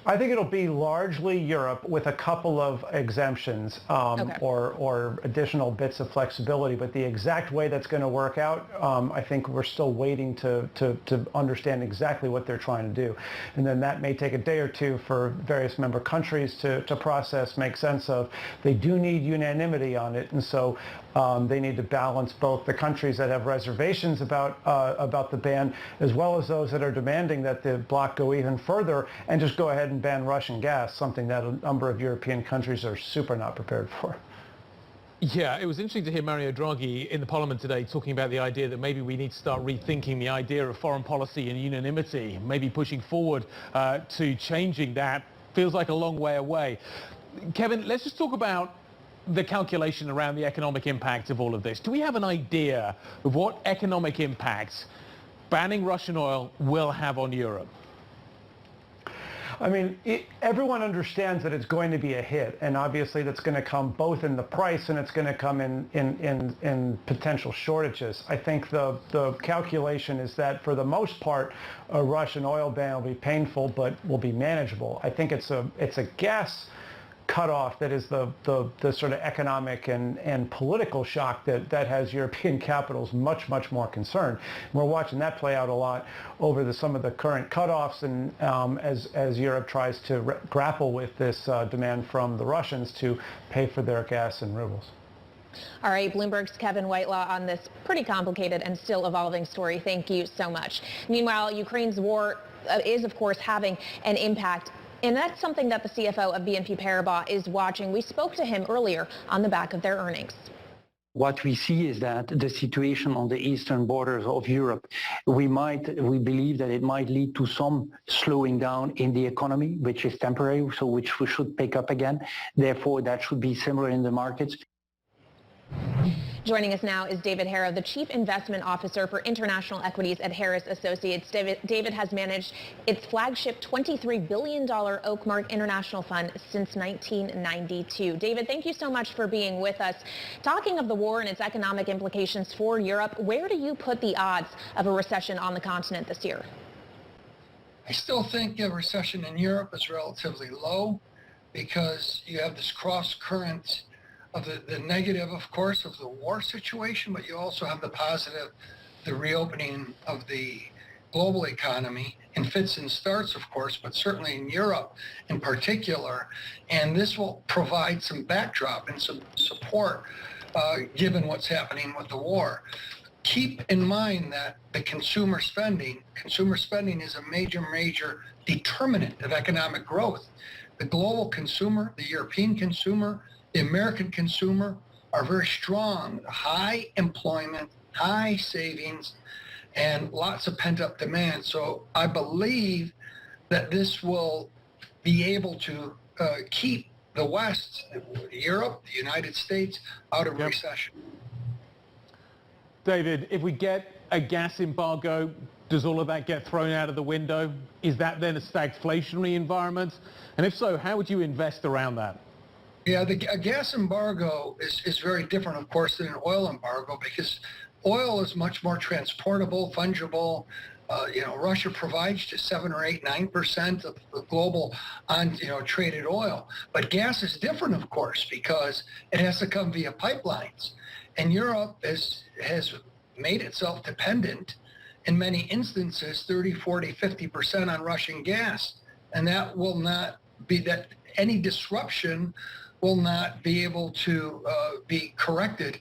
I think it'll be largely Europe with a couple of exemptions or additional bits of flexibility. But the exact way that's going to work out, I think we're still waiting to understand exactly what they're trying to do. And then that may take a day or two for various member countries to process, make sense of. They do need unanimity on it. And so they need to balance both the countries that have reservations about the ban, as well as those that are demanding that the bloc go even further and just go ahead and ban Russian gas, something that a number of European countries are super not prepared for. Yeah, it was interesting to hear Mario Draghi in the Parliament today talking about the idea that maybe we need to start rethinking the idea of foreign policy and unanimity, maybe pushing forward to changing that. Feels like a long way away. Kevin, let's just talk about the calculation around the economic impact of all of this. Do we have an idea of what economic impact banning Russian oil will have on Europe? I mean, everyone understands that it's going to be a hit, and obviously that's going to come both in the price and it's going to come in potential shortages. I think the calculation is that for the most part, a Russian oil ban will be painful, but will be manageable. I think it's a gas cutoff that is the sort of economic and political shock that has European capitals much more concerned. We're watching that play out a lot over some of the current cutoffs, and as Europe tries to grapple with this demand from the Russians to pay for their gas in rubles. All right, Bloomberg's Kevin Whitelaw on this pretty complicated and still evolving story. Thank you so much. Meanwhile, Ukraine's war is, of course, having an impact. And that's something that the CFO of BNP Paribas is watching. We spoke to him earlier on the back of their earnings. What we see is that the situation on the eastern borders of Europe, we believe that it might lead to some slowing down in the economy, which is temporary, so which we should pick up again. Therefore, that should be similar in the markets. Joining us now is David Harrow, the Chief Investment Officer for International Equities at Harris Associates. David has managed its flagship $23 billion Oakmark International Fund since 1992. David, thank you so much for being with us. Talking of the war and its economic implications for Europe, where do you put the odds of a recession on the continent this year? I still think a recession in Europe is relatively low because you have this cross current of the negative, of course, of the war situation, but you also have the positive, the reopening of the global economy in fits and starts, of course, but certainly in Europe in particular. And this will provide some backdrop and some support given what's happening with the war. Keep in mind that the consumer spending is a major determinant of economic growth. The global consumer, the European consumer, the American consumer are very strong, high employment, high savings, and lots of pent-up demand. So I believe that this will be able to keep the West, Europe, the United States, out of recession. David, if we get a gas embargo, does all of that get thrown out of the window? Is that then a stagflationary environment? And if so, how would you invest around that? Yeah, a gas embargo is very different, of course, than an oil embargo because oil is much more transportable, fungible. Russia provides just 7 or 8, 9% of the global traded oil. But gas is different, of course, because it has to come via pipelines. And Europe has made itself dependent in many instances, 30, 40, 50% on Russian gas. And that will not be that any disruption will not be able to be corrected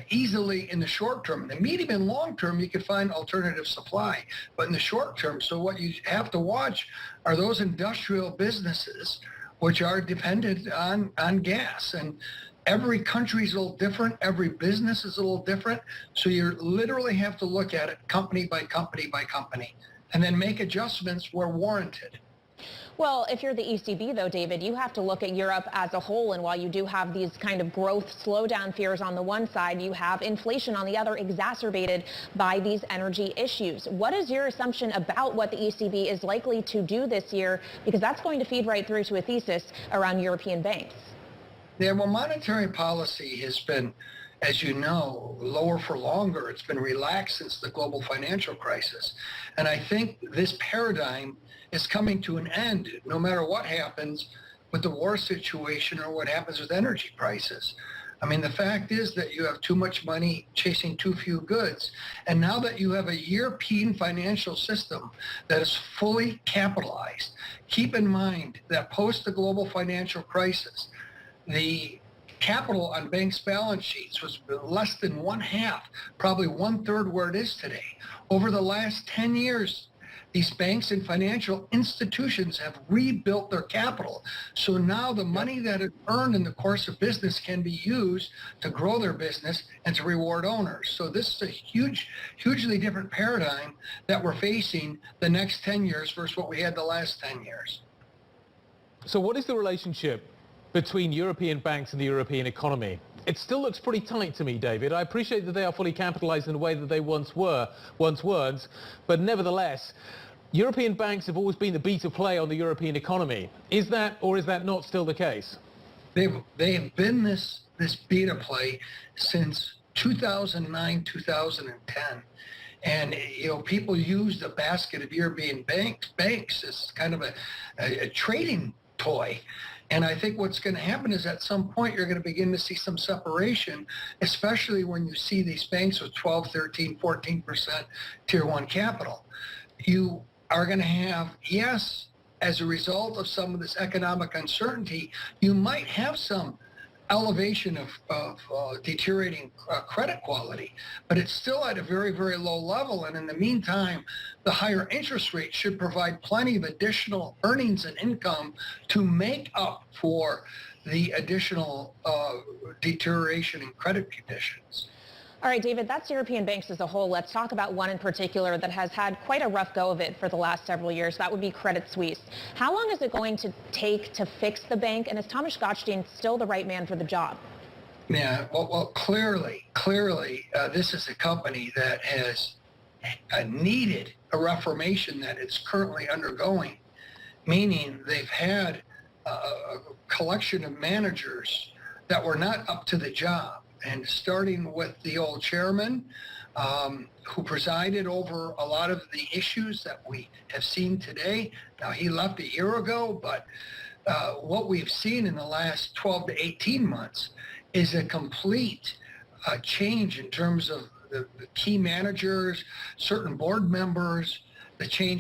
easily in the short term. In the medium and long term, you could find alternative supply, but in the short term, so what you have to watch are those industrial businesses which are dependent on gas. And every country is a little different, every business is a little different, so you literally have to look at it company by company by company, and then make adjustments where warranted. Well, if you're the ECB, though, David, you have to look at Europe as a whole. And while you do have these kind of growth slowdown fears on the one side, you have inflation on the other exacerbated by these energy issues. What is your assumption about what the ECB is likely to do this year? Because that's going to feed right through to a thesis around European banks. Yeah, well, monetary policy has been, as you know, lower for longer. It's been relaxed since the global financial crisis. And I think this paradigm is coming to an end no matter what happens with the war situation or what happens with energy prices. I mean, the fact is that you have too much money chasing too few goods. And now that you have a European financial system that is fully capitalized, keep in mind that post the global financial crisis, the capital on banks' balance sheets was less than 1/2, probably 1/3 where it is today. Over the last 10 years, these banks and financial institutions have rebuilt their capital. So now the money that is earned in the course of business can be used to grow their business and to reward owners. So this is a hugely different paradigm that we're facing the next 10 years versus what we had the last 10 years. So what is the relationship between European banks and the European economy? It still looks pretty tight to me, David. I appreciate that they are fully capitalized in a way that they once weren't, but nevertheless, European banks have always been the beta play on the European economy. Is that, or is that not still the case? They have been this beta play since 2009, 2010. And, people use the basket of European banks as kind of a trading toy. And I think what's going to happen is at some point you're going to begin to see some separation, especially when you see these banks with 12, 13, 14% Tier 1 capital. You are going to have, yes, as a result of some of this economic uncertainty, you might have some elevation of deteriorating credit quality, but it's still at a very, very low level. And in the meantime, the higher interest rate should provide plenty of additional earnings and income to make up for the additional deterioration in credit conditions. All right, David, that's European banks as a whole. Let's talk about one in particular that has had quite a rough go of it for the last several years. That would be Credit Suisse. How long is it going to take to fix the bank? And is Thomas Gottstein still the right man for the job? Yeah, well, clearly, this is a company that has needed a reformation that it's currently undergoing, meaning they've had a collection of managers that were not up to the job. And starting with the old chairman, who presided over a lot of the issues that we have seen today. Now, he left a year ago, but what we've seen in the last 12 to 18 months is a complete change in terms of the key managers, certain board members, the change